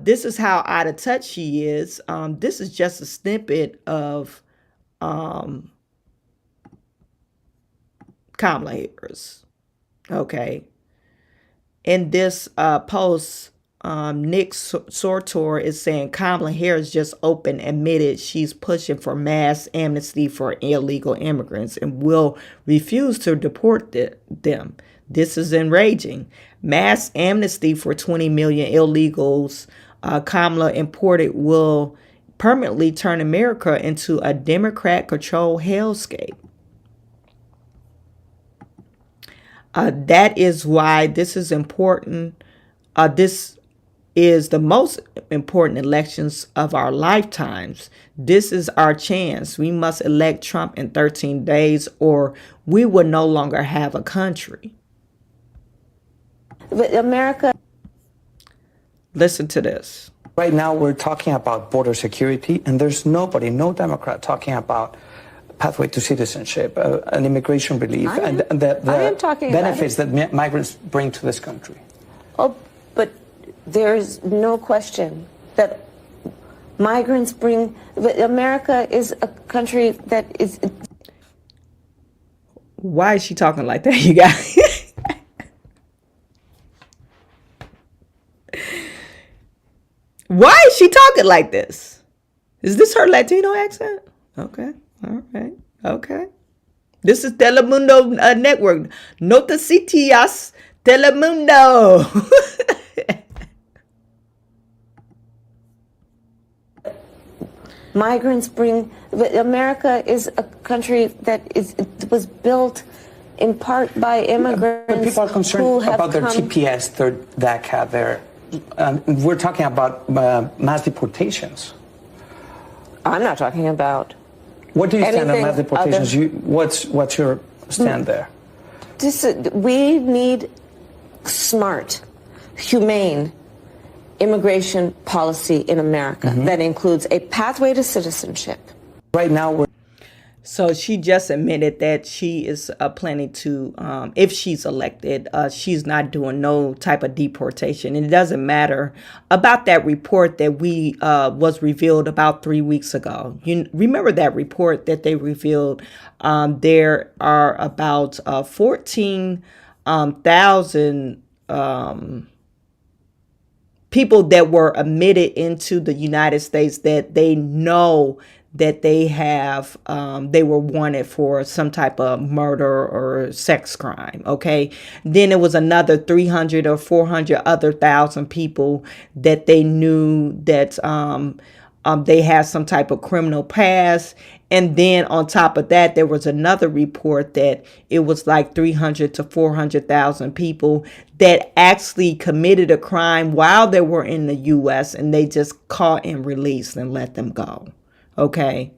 this is how out of touch she is. This is just a snippet of Kamala Harris. Okay. In this post, Nick Sortor is saying Kamala Harris just admitted she's pushing for mass amnesty for illegal immigrants and will refuse to deport them. This is enraging. Mass amnesty for 20 million illegals Kamala imported will permanently turn America into a Democrat-controlled hellscape. That is why this is important. This is the most important elections of our lifetimes. This is our chance. We must elect Trump in 13 days or we will no longer have a country. But America... Listen to this. Right now we're talking about border security and there's no Democrat talking about pathway to citizenship, an immigration relief, and the benefits that migrants bring to this country. Oh, but there's no question that migrants bring... America is a country that is... Why is she talking like that, you guys? Why is she talking like this? Is this her Latino accent? Okay. All right. Okay. This is Telemundo Network. Noticias Telemundo. Migrants bring. America is a country that was built in part by immigrants. But people are concerned about their TPS, their DACA, we're talking about mass deportations. I'm not talking about. What do you stand on mass deportations? What's your stand there? We need smart, humane immigration policy in America that includes a pathway to citizenship. Right now, So she just admitted that she is planning to, if she's elected, she's not doing no type of deportation. And it doesn't matter about that report that was revealed about 3 weeks ago. You remember that report that they revealed? There are about 14,000 people that were admitted into the United States that they know that they were wanted for some type of murder or sex crime. Okay. Then it was another 300 or 400 other thousand people that they knew that they had some type of criminal past. And then on top of that, there was another report that it was like 300 to 400,000 people that actually committed a crime while they were in the U.S. and they just caught and released and let them go. Okay.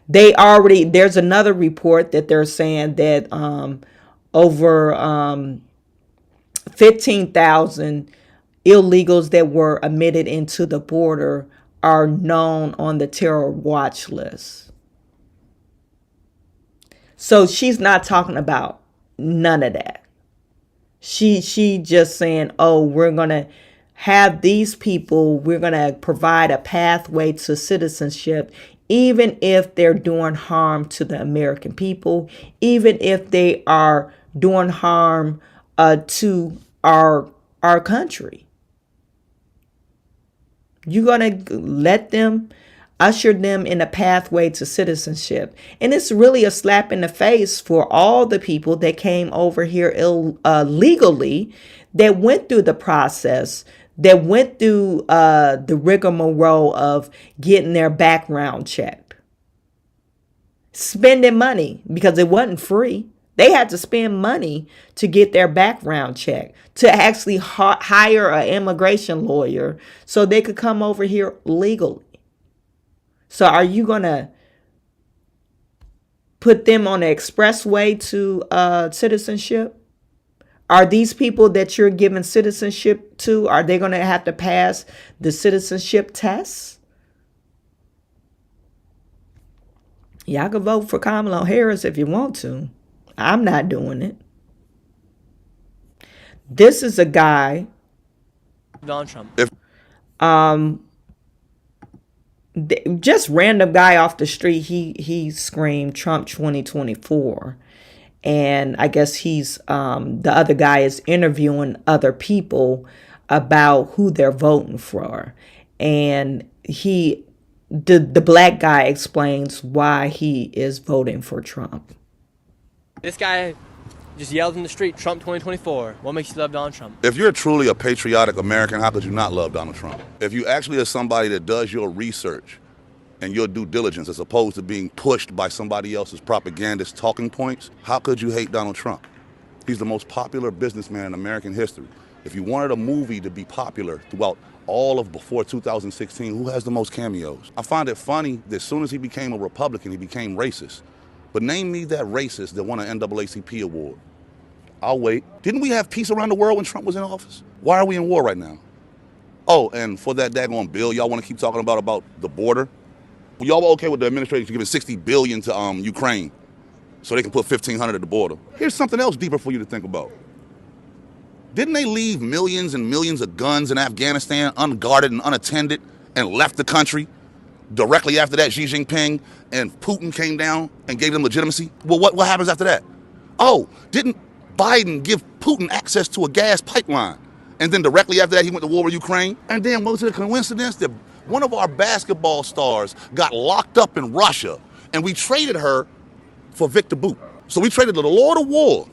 There's another report that they're saying that over 15,000 illegals that were admitted into the border are known on the terror watch list. So she's not talking about none of that. She just saying, oh, we're going to have these people, we're going to provide a pathway to citizenship, even if they're doing harm to the American people, even if they are doing harm to our country. You're going to let them, usher them in a pathway to citizenship. And it's really a slap in the face for all the people that came over here illegally, that went through the process, that went through the rigmarole of getting their background checked, spending money because it wasn't free. They had to spend money to get their background checked, to actually hire an immigration lawyer so they could come over here legally. So are you going to put them on the expressway to citizenship? Are these people that you're giving citizenship to, are they going to have to pass the citizenship test? Y'all can vote for Kamala Harris if you want to. I'm not doing it. This is a guy. Donald Trump. Just random guy off the street. He screamed Trump 2024. And I guess he's the other guy is interviewing other people about who they're voting for. And the black guy explains why he is voting for Trump. This guy just yelled in the street, Trump 2024. What makes you love Donald Trump? If you're truly a patriotic American, how could you not love Donald Trump? If you actually are somebody that does your research and your due diligence as opposed to being pushed by somebody else's propagandist talking points, how could you hate Donald Trump? He's the most popular businessman in American history. If you wanted a movie to be popular throughout all of before 2016, who has the most cameos? I find it funny that as soon as he became a Republican, he became racist. But name me that racist that won an NAACP award. I'll wait. Didn't we have peace around the world when Trump was in office? Why are we in war right now? Oh, and for that daggone bill y'all want to keep talking about the border? Well, y'all were okay with the administration giving $60 billion to Ukraine so they can put 1,500 at the border. Here's something else deeper for you to think about. Didn't they leave millions and millions of guns in Afghanistan unguarded and unattended and left the country? Directly after that, Xi Jinping and Putin came down and gave them legitimacy. Well, what happens after that? Oh, didn't Biden give Putin access to a gas pipeline? And then directly after that, he went to war with Ukraine. And then was it a coincidence that one of our basketball stars got locked up in Russia and we traded her for Victor Boot? So we traded the Lord of War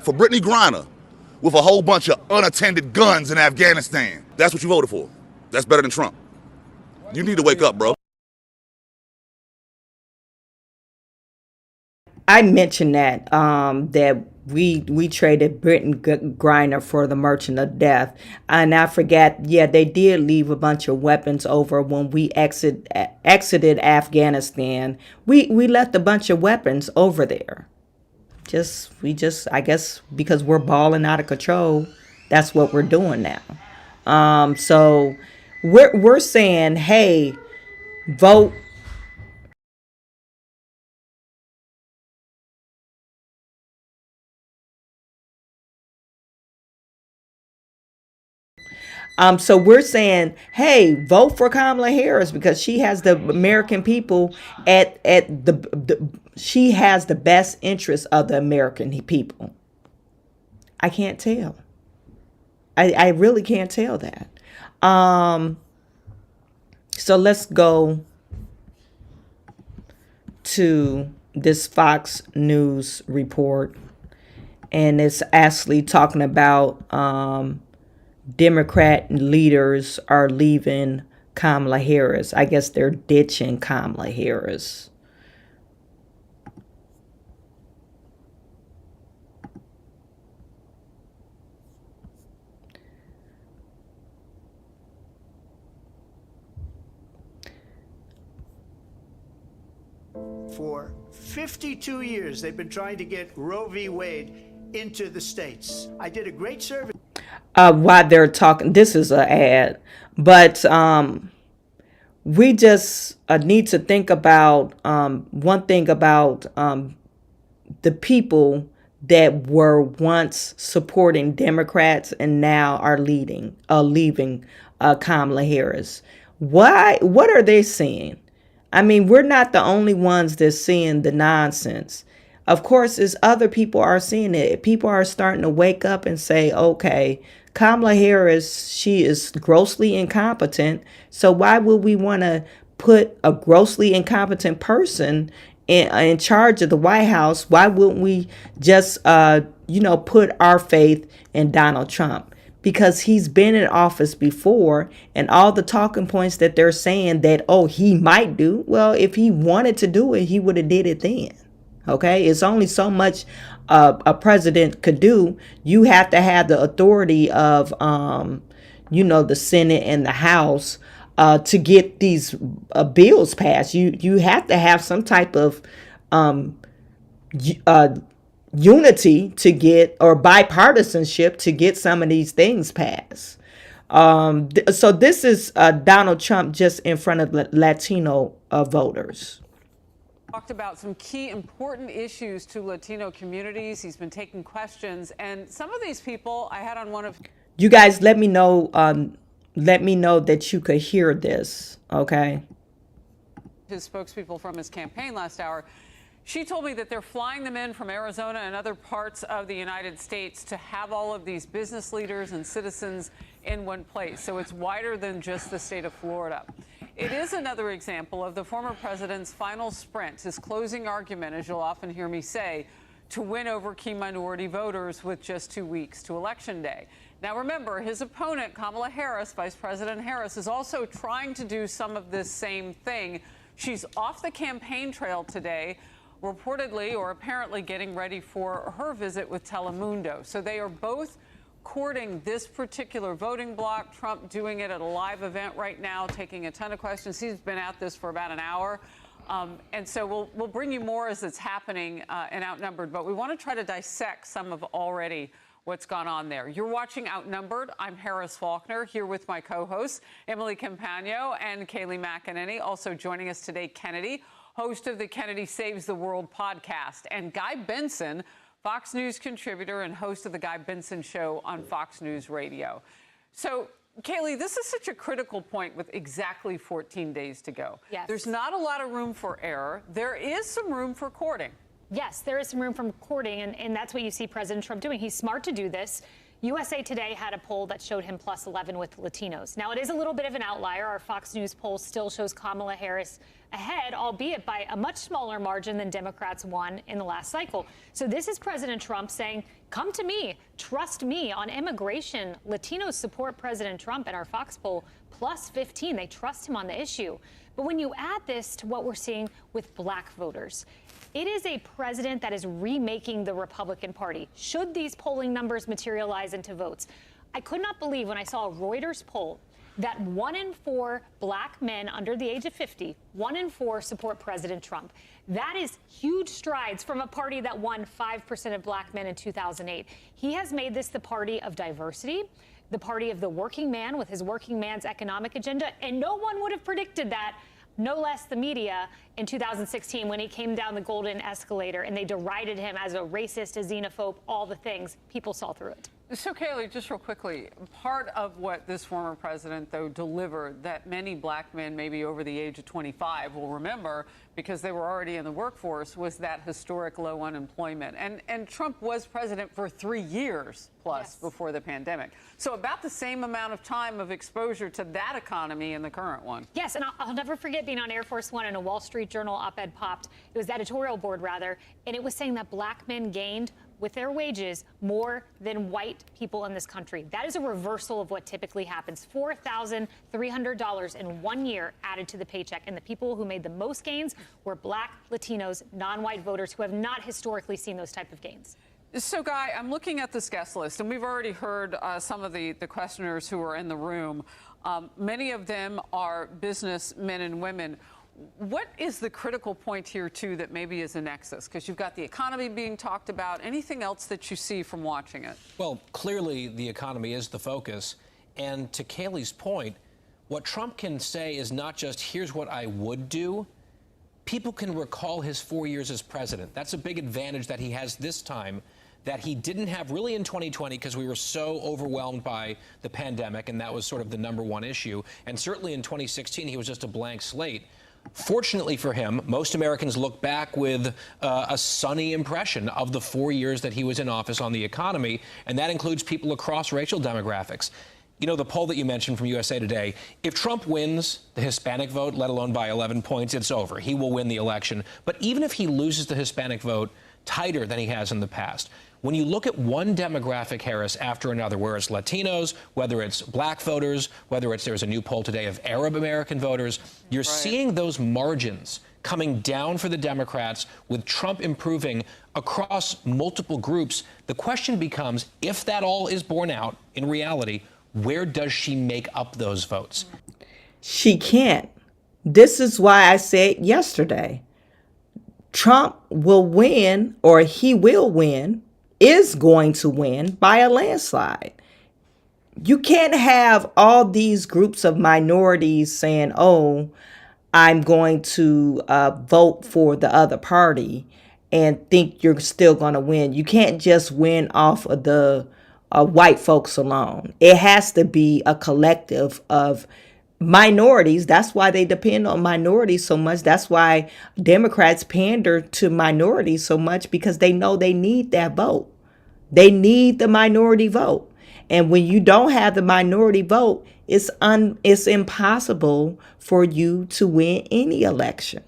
for Brittany Griner, with a whole bunch of unattended guns in Afghanistan. That's what you voted for. That's better than Trump. You need to wake up, bro. I mentioned that that we traded Britton Griner for the Merchant of Death, and I forgot. Yeah, they did leave a bunch of weapons over when we exited Afghanistan. We left a bunch of weapons over there. I guess because we're balling out of control, that's what we're doing now. So we're saying, hey, vote. So we're saying, hey, vote for Kamala Harris because she has the American people at she has the best interest of the American people. I can't tell. I really can't tell that. So let's go to this Fox News report, and it's actually talking about Democrat leaders are leaving Kamala Harris. I guess they're ditching Kamala Harris. For 52 years, they've been trying to get Roe v. Wade into the states. I did a great survey. While they're talking, this is an ad, but we just need to think about one thing about the people that were once supporting Democrats and now are leaving Kamala Harris. Why? What are they seeing? I mean, we're not the only ones that's seeing the nonsense. Of course, as other people are seeing it, people are starting to wake up and say, okay, Kamala Harris, she is grossly incompetent. So why would we want to put a grossly incompetent person in charge of the White House? Why wouldn't we just, put our faith in Donald Trump? Because he's been in office before, and all the talking points that they're saying that, oh, he might do. Well, if he wanted to do it, he would have did it then. Okay, it's only so much a president could do. You have to have the authority of, the Senate and the House to get these bills passed. You have to have some type of unity to get, or bipartisanship to get some of these things passed. So this is Donald Trump just in front of Latino voters. Talked about some key important issues to Latino communities. He's been taking questions, and some of these people I had on one of you guys. Let me know that you could hear this. Okay. His spokespeople from his campaign last hour. She told me that they're flying them in from Arizona and other parts of the United States to have all of these business leaders and citizens in one place. So it's wider than just the state of Florida. It is another example of the former president's final sprint, his closing argument, as you'll often hear me say, to win over key minority voters with just 2 weeks to Election Day. Now, remember, his opponent, Kamala Harris, Vice President Harris, is also trying to do some of this same thing. She's off the campaign trail today, reportedly or apparently getting ready for her visit with Telemundo. So they are both courting this particular voting bloc. Trump doing it at a live event right now, taking a ton of questions. He's been at this for about an hour. And so we'll bring you more as it's happening and Outnumbered. But we want to try to dissect some of already what's gone on there. You're watching Outnumbered. I'm Harris Faulkner, here with my co-hosts, Emily Campagno and Kayleigh McEnany. Also joining us today, Kennedy, host of the Kennedy Saves the World podcast, and Guy Benson, Fox News contributor and host of the Guy Benson Show on Fox News Radio. So, Kayleigh, this is such a critical point with exactly 14 days to go. Yes. There's not a lot of room for error. There is some room for courting. Yes, there is some room for courting, and that's what you see President Trump doing. He's smart to do this. USA Today had a poll that showed him plus 11 with Latinos. Now, it is a little bit of an outlier. Our Fox News poll still shows Kamala Harris ahead, albeit by a much smaller margin than Democrats won in the last cycle. So this is President Trump saying, come to me, trust me on immigration. Latinos support President Trump in our Fox poll, plus 15. They trust him on the issue. But when you add this to what we're seeing with black voters, it is a president that is remaking the Republican Party. Should these polling numbers materialize into votes? I could not believe when I saw a Reuters poll that 1 in 4 black men under the age of 50, 1 in 4 support President Trump. That is huge strides from a party that won 5% of black men in 2008. He has made this the party of diversity, the party of the working man with his working man's economic agenda, and no one would have predicted that, no less the media, in 2016 when he came down the golden escalator and they derided him as a racist, a xenophobe, all the things. People saw through it. So, Kaylee, just real quickly, part of what this former president, though, delivered that many black men, maybe over the age of 25, will remember because they were already in the workforce, was that historic low unemployment. And Trump was president for 3 years plus before the pandemic. So about the same amount of time of exposure to that economy in the current one. Yes, and I'll never forget being on Air Force One and a Wall Street Journal op-ed popped. It was the editorial board, rather, and it was saying that black men gained with their wages more than white people in this country. That is a reversal of what typically happens. $4,300 in 1 year added to the paycheck. And the people who made the most gains were black, Latinos, non-white voters who have not historically seen those type of gains. So, Guy, I'm looking at this guest list, and we've already heard some of the questioners who are in the room. Many of them are businessmen and women. What is the critical point here, too, that maybe is a nexus? Because you've got the economy being talked about. Anything else that you see from watching it? Well, clearly the economy is the focus. And to Kaylee's point, what Trump can say is not just, here's what I would do. People can recall his 4 years as president. That's a big advantage that he has this time that he didn't have really in 2020 because we were so overwhelmed by the pandemic, and that was sort of the #1 issue. And certainly in 2016, he was just a blank slate. Fortunately for him, most Americans look back with a sunny impression of the 4 years that he was in office on the economy, and that includes people across racial demographics. You know, the poll that you mentioned from USA Today, if Trump wins the Hispanic vote, let alone by 11 points, it's over. He will win the election. But even if he loses the Hispanic vote tighter than he has in the past, when you look at one demographic, Harris, after another, where it's Latinos, whether it's black voters, whether it's, there's a new poll today of Arab American voters, you're seeing those margins coming down for the Democrats with Trump improving across multiple groups. The question becomes, if that all is borne out in reality, where does she make up those votes? She can't. This is why I said yesterday, Trump will win, or he will win, is going to win by a landslide. You can't have all these groups of minorities saying, oh, I'm going to vote for the other party and think you're still going to win. You can't just win off of the white folks alone. It has to be a collective of minorities. That's why they depend on minorities so much. That's why Democrats pander to minorities so much, because they know they need that vote. They need the minority vote. And when you don't have the minority vote, it's impossible for you to win any election.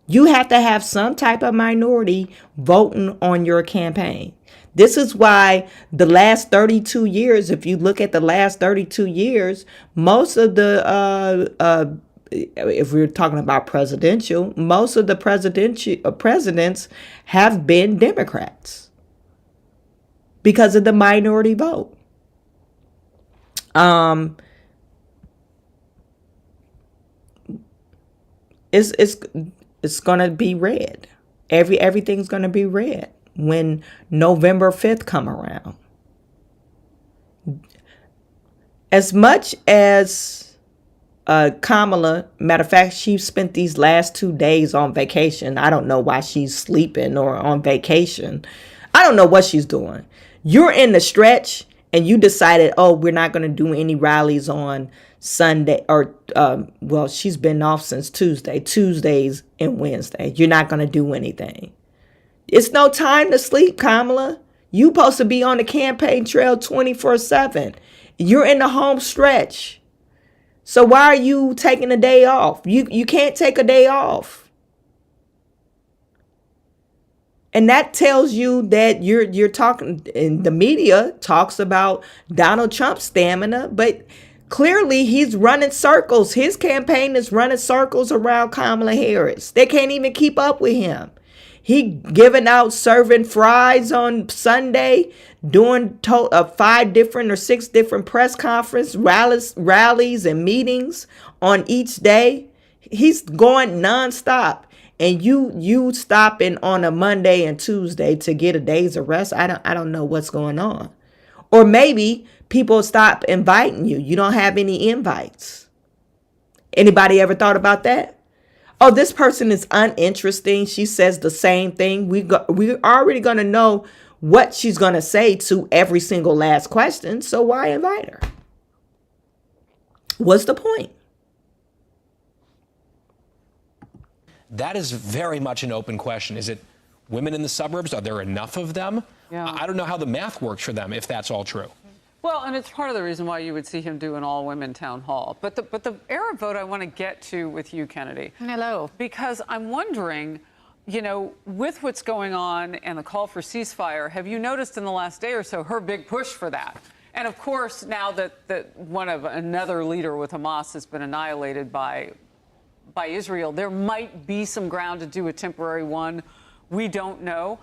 You have to have some type of minority voting on your campaign. This is why the last 32 years, if you look at the last 32 years, most of the, if we're talking about presidential, most of the presidents have been Democrats because of the minority vote. It's gonna be red. Everything's gonna be red when November 5th come around. As much as Kamala, matter of fact, she spent these last 2 days on vacation. I don't know why she's sleeping or on vacation. I don't know what she's doing. You're in the stretch and you decided, oh, we're not going to do any rallies on Sunday, or well, she's been off since Tuesdays and Wednesday. You're not going to do anything. It's no time to sleep, Kamala. You supposed to be on the campaign trail 24/7. You're in the home stretch. So why are you taking a day off? You can't take a day off. And that tells you that you're talking, and the media talks about Donald Trump's stamina, but clearly he's running circles. His campaign is running circles around Kamala Harris. They can't even keep up with him. He giving out, serving fries on Sunday, doing 5 different or 6 different press conference rallies and meetings on each day. He's going nonstop. And you stopping on a Monday and Tuesday to get a day's arrest. I don't know what's going on. Or maybe people stop inviting you. You don't have any invites. Anybody ever thought about that? Oh, this person is uninteresting. She says the same thing. We're already going to know what she's going to say to every single last question. So why invite her? What's the point? That is very much an open question. Is it women in the suburbs? Are there enough of them? Yeah. I don't know how the math works for them if that's all true. Well, and it's part of the reason why you would see him do an all-women town hall. But the Arab vote I want to get to with you, Kennedy. Hello. Because I'm wondering, you know, with what's going on and the call for ceasefire, have you noticed in the last day or so her big push for that? And of course, now that another leader with Hamas has been annihilated by Israel, there might be some ground to do a temporary one. We don't know.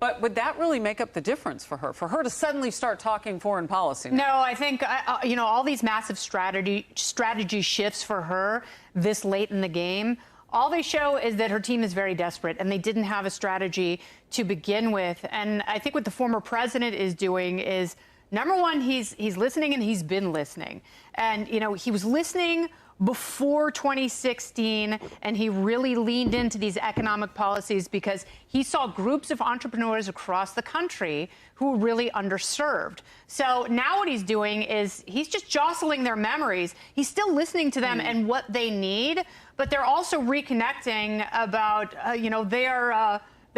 But would that really make up the difference for her to suddenly start talking foreign policy now? No, I think, you know, all these massive strategy shifts for her this late in the game, all they show is that her team is very desperate and they didn't have a strategy to begin with. And I think what the former president is doing is, number one, he's listening, and he's been listening. And, you know, he was listening before 2016, and he really leaned into these economic policies because he saw groups of entrepreneurs across the country who were really underserved. So now what he's doing is he's just jostling their memories. He's still listening to them and what they need, but they're also reconnecting about, you know, they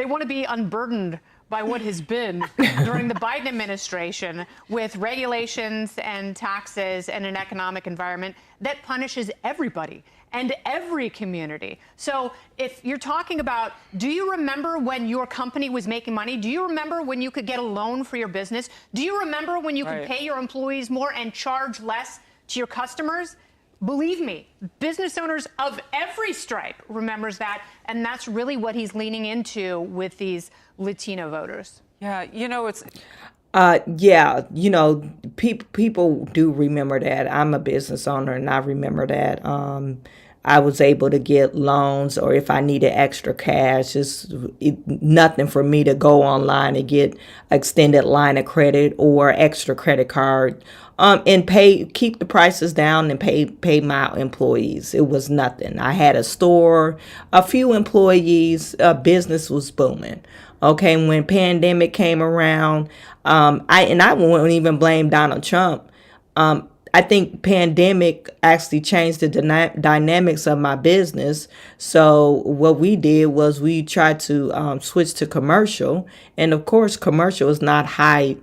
want to be unburdened by what has been during the Biden administration with regulations and taxes and an economic environment that punishes everybody and every community. So if you're talking about, do you remember when your company was making money? Do you remember when you could get a loan for your business? Do you remember when you could pay your employees more and charge less to your customers? Believe me, business owners of every stripe remembers that, and that's really what he's leaning into with these Latino voters. Yeah, you know, it's... Yeah, you know, people do remember that. I'm a business owner, and I remember that. I was able to get loans, or if I needed extra cash, nothing for me to go online and get extended line of credit or extra credit card, and keep the prices down and pay my employees. It was nothing. I had a store, a few employees, business was booming. Okay, when pandemic came around, I won't even blame Donald Trump. I think pandemic actually changed the dynamics of my business. So what we did was we tried to switch to commercial, and of course, commercial is not high.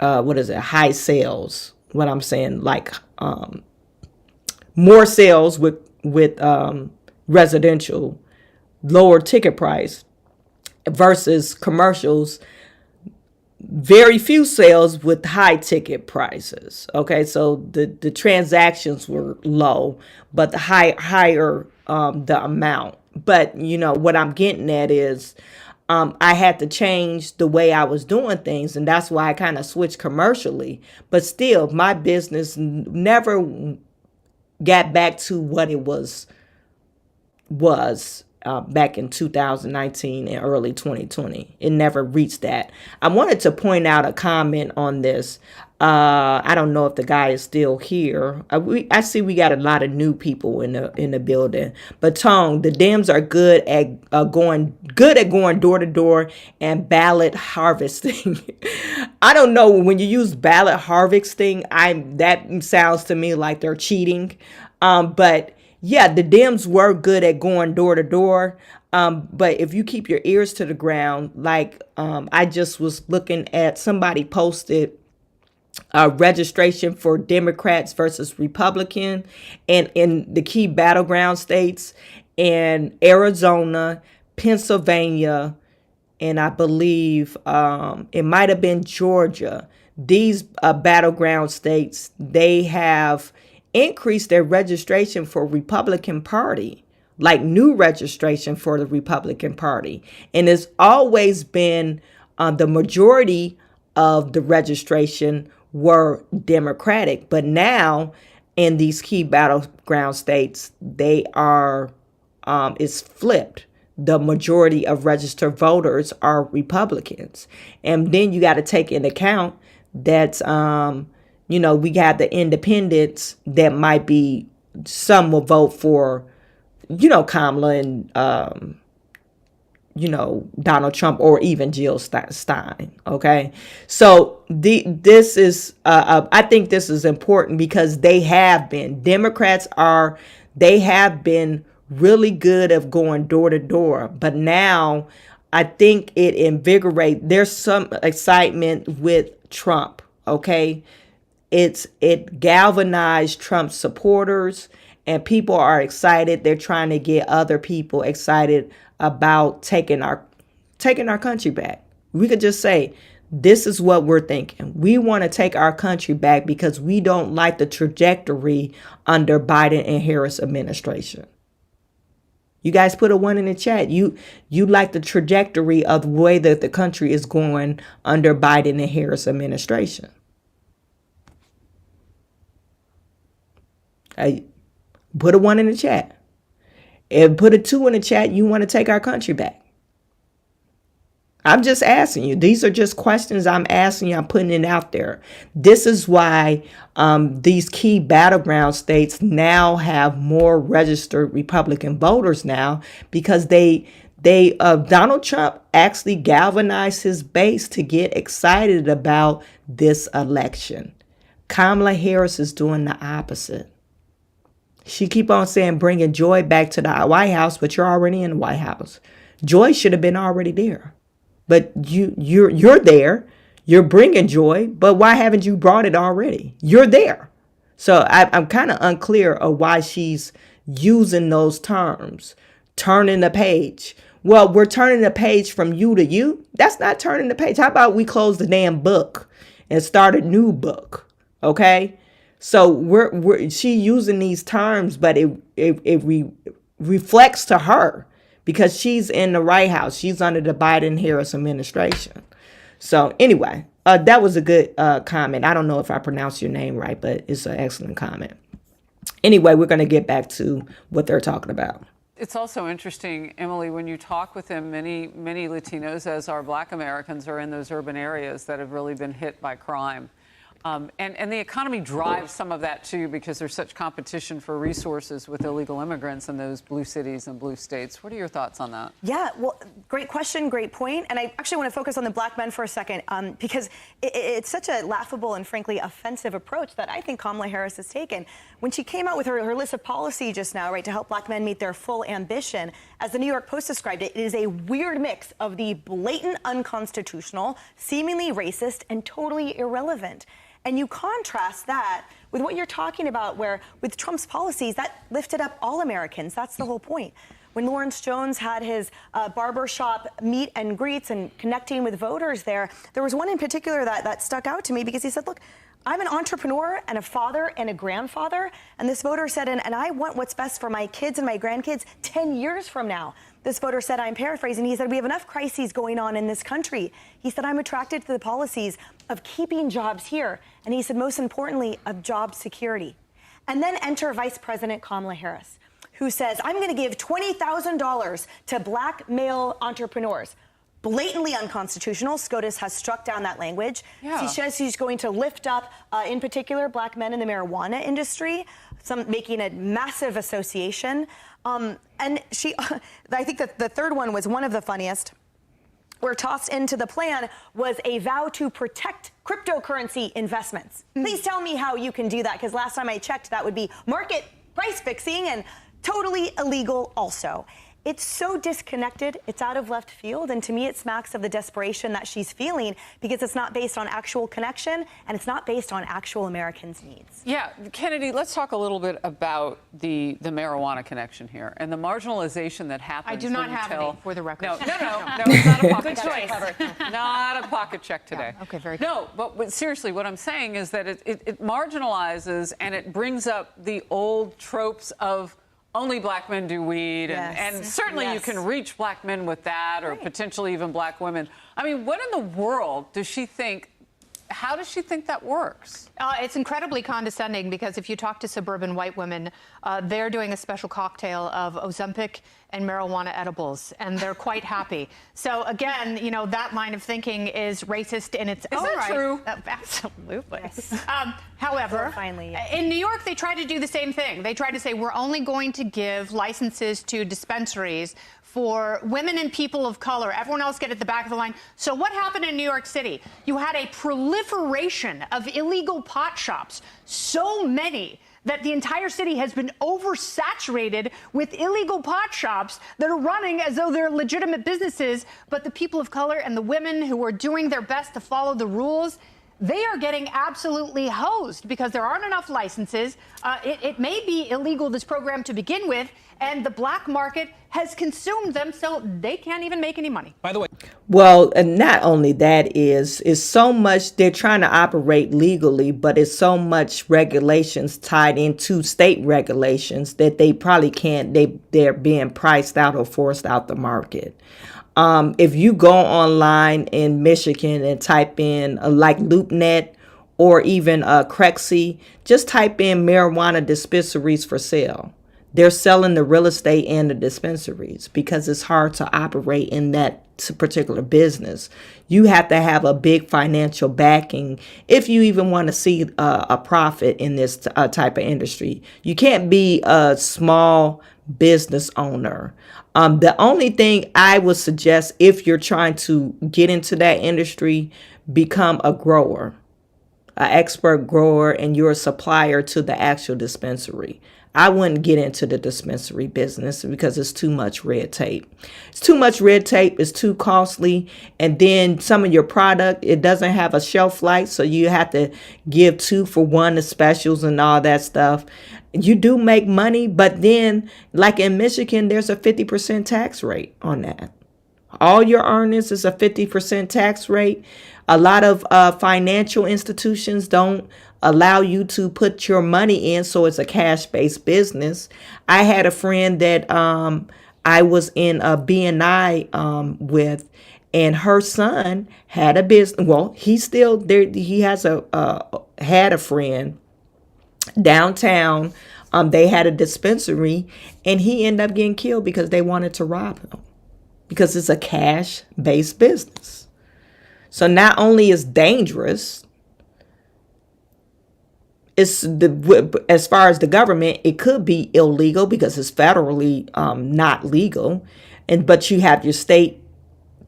High sales. What I'm saying, like more sales with residential, lower ticket price versus commercials. Very few sales with high ticket prices. Okay, so the transactions were low, but the higher the amount. But you know what I'm getting at is I had to change the way I was doing things, and that's why I kind of switched commercially. But still, my business never got back to what it was back in 2019 and early 2020. It never reached that. I wanted to point out a comment on this. I don't know if the guy is still here. I see we got a lot of new people in the building. But Tone, the Dems are good at going door to door and ballot harvesting. I don't know, when you use ballot harvesting, that sounds to me like they're cheating. But yeah, the Dems were good at going door to door. But if you keep your ears to the ground, like I just was looking at, somebody posted registration for Democrats versus Republican, and in the key battleground states in Arizona, Pennsylvania, and I believe it might have been Georgia. These battleground states, they have increased their registration for Republican Party, like new registration for the Republican Party. And it's always been the majority of the registration were Democratic. But now in these key battleground states, they are, it's flipped. The majority of registered voters are Republicans. And then you got to take into account that, we got the independents that might be, some will vote for, Kamala and, Donald Trump, or even Jill Stein. Okay. So this is, I think this is important because they have been really good at going door to door. But now I think it invigorates, there's some excitement with Trump. Okay. It galvanized Trump supporters, and people are excited. They're trying to get other people excited about taking our country back. We could just say, this is what we're thinking. We want to take our country back because we don't like the trajectory under Biden and Harris administration. You guys put a 1 in the chat. You like the trajectory of the way that the country is going under Biden and Harris administration. Put a 1 in the chat. And put a 2 in the chat. You want to take our country back. I'm just asking you. These are just questions I'm asking you. I'm putting it out there. This is why these key battleground states now have more registered Republican voters now, because Donald Trump actually galvanized his base to get excited about this election. Kamala Harris is doing the opposite. She keep on saying bringing joy back to the White House, but you're already in the White House. Joy should have been already there. But you're there. You're bringing joy, but why haven't you brought it already? You're there. So I'm kind of unclear of why she's using those terms. Turning the page. Well, we're turning the page from you to you. That's not turning the page. How about we close the damn book and start a new book? Okay. So she using these terms, but it reflects to her because she's in the White House. She's under the Biden-Harris administration. So anyway, that was a good comment. I don't know if I pronounced your name right, but it's an excellent comment. Anyway, we're going to get back to what they're talking about. It's also interesting, Emily, when you talk with them, many Latinos, as are Black Americans, are in those urban areas that have really been hit by crime. And the economy drives some of that, too, because there's such competition for resources with illegal immigrants in those blue cities and blue states. What are your thoughts on that? Yeah, well, great question, great point. And I actually want to focus on the Black men for a second, because it's such a laughable and frankly offensive approach that I think Kamala Harris has taken. When she came out with her list of policy just now, right, to help Black men meet their full ambition, as the New York Post described it, it is a weird mix of the blatant unconstitutional, seemingly racist, and totally irrelevant. And you contrast that with what you're talking about, where with Trump's policies, that lifted up all Americans. That's the whole point. When Lawrence Jones had his barbershop meet and greets and connecting with voters there was one in particular that stuck out to me because he said, look, I'm an entrepreneur and a father and a grandfather. And this voter said, and I want what's best for my kids and my grandkids 10 years from now. This voter said, I'm paraphrasing, he said, we have enough crises going on in this country. He said, I'm attracted to the policies of keeping jobs here. And he said, most importantly, of job security. And then enter Vice President Kamala Harris, who says, I'm going to give $20,000 to Black male entrepreneurs. Blatantly unconstitutional. SCOTUS has struck down that language. Yeah. She says she's going to lift up, in particular, Black men in the marijuana industry, making a massive association. And she, I think that the third one was one of the funniest, where tossed into the plan was a vow to protect cryptocurrency investments. Please tell me how you can do that, because last time I checked, that would be market price fixing and totally illegal also. It's so disconnected. It's out of left field. And to me, it smacks of the desperation that she's feeling because it's not based on actual connection and it's not based on actual Americans' needs. Yeah, Kennedy, let's talk a little bit about the marijuana connection here and the marginalization that happens. I do not have any, for the record. No, it's not a pocket check. Not a pocket check today. Yeah, okay, very good. No, but seriously, what I'm saying is that it marginalizes and it brings up the old tropes of only black men do weed, and certainly you can reach black men with that, or potentially even black women. I mean, what in the world does she think? How does she think that works? It's incredibly condescending because if you talk to suburban white women, they're doing a special cocktail of Ozempic and marijuana edibles, and they're quite happy. So again, you know, that line of thinking is racist in its own right. Is that true? Absolutely. Yes. However, finally, in New York, they tried to do the same thing. They tried to say, we're only going to give licenses to dispensaries for women and people of color. Everyone else get at the back of the line. So what happened in New York City? You had a proliferation of illegal pot shops, so many that the entire city has been oversaturated with illegal pot shops that are running as though they're legitimate businesses. But the people of color and the women who are doing their best to follow the rules, they are getting absolutely hosed because there aren't enough licenses. It may be illegal, this program, to begin with, and the black market has consumed them, so they can't even make any money. By the way, well, and not only that is so much they're trying to operate legally, but it's so much regulations tied into state regulations that they probably can't. They're being priced out or forced out the market. If you go online in Michigan and type in like LoopNet or even Crexy, just type in marijuana dispensaries for sale. They're selling the real estate and the dispensaries because it's hard to operate in that particular business. You have to have a big financial backing if you even want to see a profit in this type of industry. You can't be a small business owner. The only thing I would suggest if you're trying to get into that industry, become a grower, an expert grower, and you're a supplier to the actual dispensary. I wouldn't get into the dispensary business because it's too much red tape. It's too much red tape. It's too costly. And then some of your product, it doesn't have a shelf life. So you have to give 2 for 1 the specials and all that stuff. You do make money, but then like in Michigan, there's a 50% tax rate on that. All your earnings is a 50% tax rate. A lot of financial institutions don't allow you to put your money in, so it's a cash-based business. I had a friend that I was in a BNI with, and her son had a business. Well, he's still there. He has had a friend downtown. They had a dispensary, and he ended up getting killed because they wanted to rob him because it's a cash-based business. So not only is dangerous, as far as the government, it could be illegal because it's federally not legal, but you have your state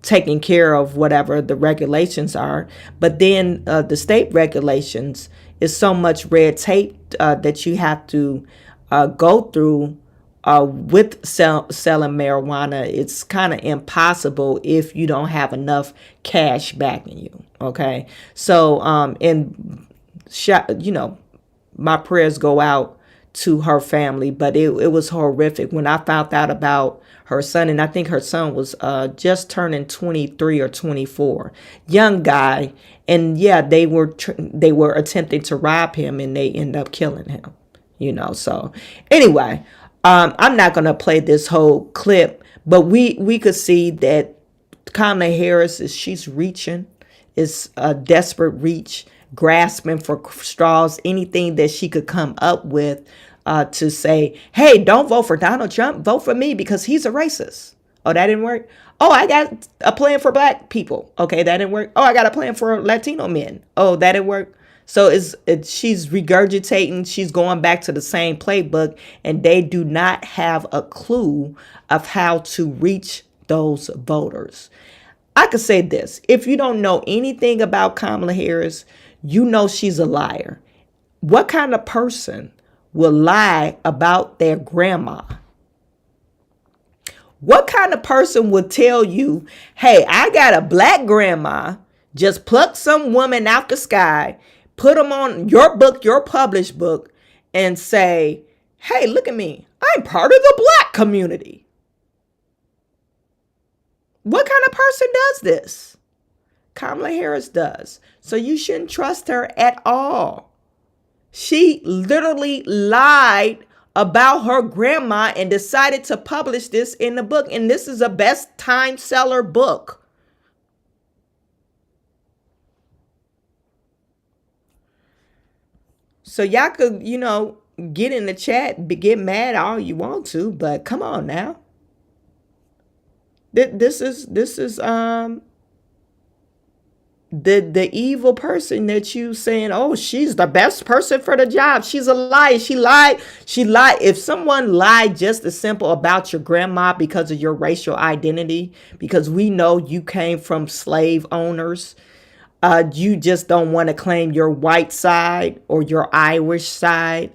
taking care of whatever the regulations are. But then the state regulations is so much red tape that you have to go through with selling marijuana. It's kind of impossible if you don't have enough cash backing you. Okay, so my prayers go out to her family, but it was horrific when I found out about her son, and I think her son was just turning 23 or 24, young guy, and yeah, they were attempting to rob him, and they end up killing him. So anyway, I'm not gonna play this whole clip, but we could see that Kamala Harris she's reaching, is a desperate reach, grasping for straws, anything that she could come up with to say, hey, don't vote for Donald Trump, vote for me because he's a racist. Oh, that didn't work. Oh, I got a plan for black people. Okay, that didn't work. Oh, I got a plan for Latino men. Oh, that didn't work. So she's regurgitating, she's going back to the same playbook, and they do not have a clue of how to reach those voters. I could say this, if you don't know anything about Kamala Harris, you know she's a liar. What kind of person will lie about their grandma? What kind of person would tell you, hey, I got a black grandma, just pluck some woman out the sky, put them on your book, your published book, and say, hey, look at me. I'm part of the black community. What kind of person does this? Kamala Harris does. So you shouldn't trust her at all. She literally lied about her grandma and decided to publish this in the book. And this is a best time seller book. So y'all could, get in the chat, get mad all you want to, but come on now. This is the evil person that you saying, oh, she's the best person for the job. She's a liar. She lied. If someone lied just as simple about your grandma because of your racial identity, because we know you came from slave owners, you just don't want to claim your white side or your Irish side,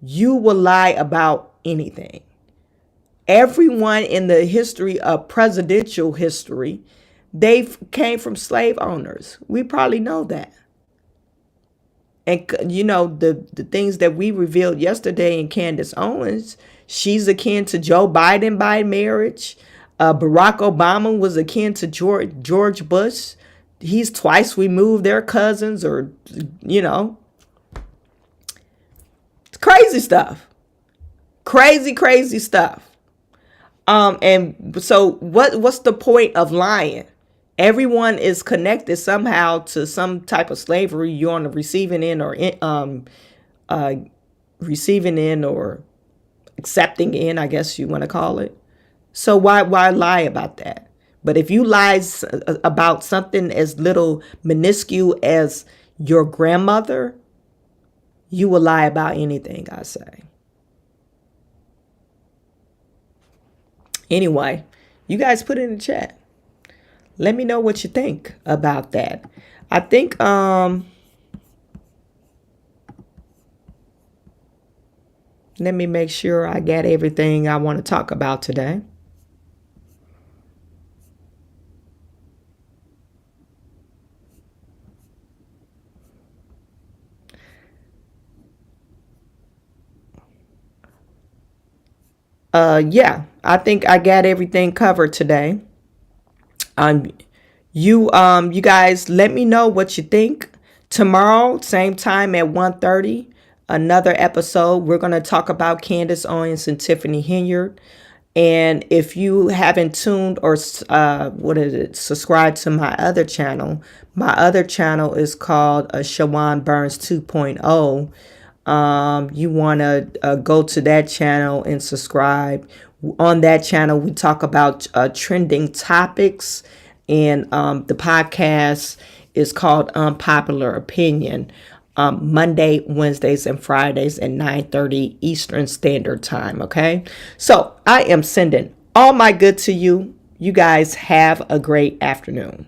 you will lie about anything. Everyone in the history of presidential history, they came from slave owners. We probably know that. And, the things that we revealed yesterday in Candace Owens, she's akin to Joe Biden by marriage. Barack Obama was akin to George Bush. He's twice removed their cousins or, it's crazy stuff. Crazy stuff. And so what's the point of lying? Everyone is connected somehow to some type of slavery. You're on the receiving end or accepting end, I guess you want to call it. So why lie about that? But if you lie about something as little minuscule as your grandmother, you will lie about anything, I say. Anyway, you guys put it in the chat. Let me know what you think about that. I think let me make sure I got everything I want to talk about today. Yeah, I think I got everything covered today. You guys let me know what you think. Tomorrow, same time at 1:30, another episode. We're going to talk about Candace Owens and Tiffany Henyard. And if you haven't tuned or subscribed to my other channel is called Chawanne Burns 2.0. You want to go to that channel and subscribe. On that channel, we talk about trending topics, and the podcast is called Unpopular Opinion. Monday, Wednesdays, and Fridays at 9:30 Eastern Standard Time. Okay, so I am sending all my good to you. You guys have a great afternoon.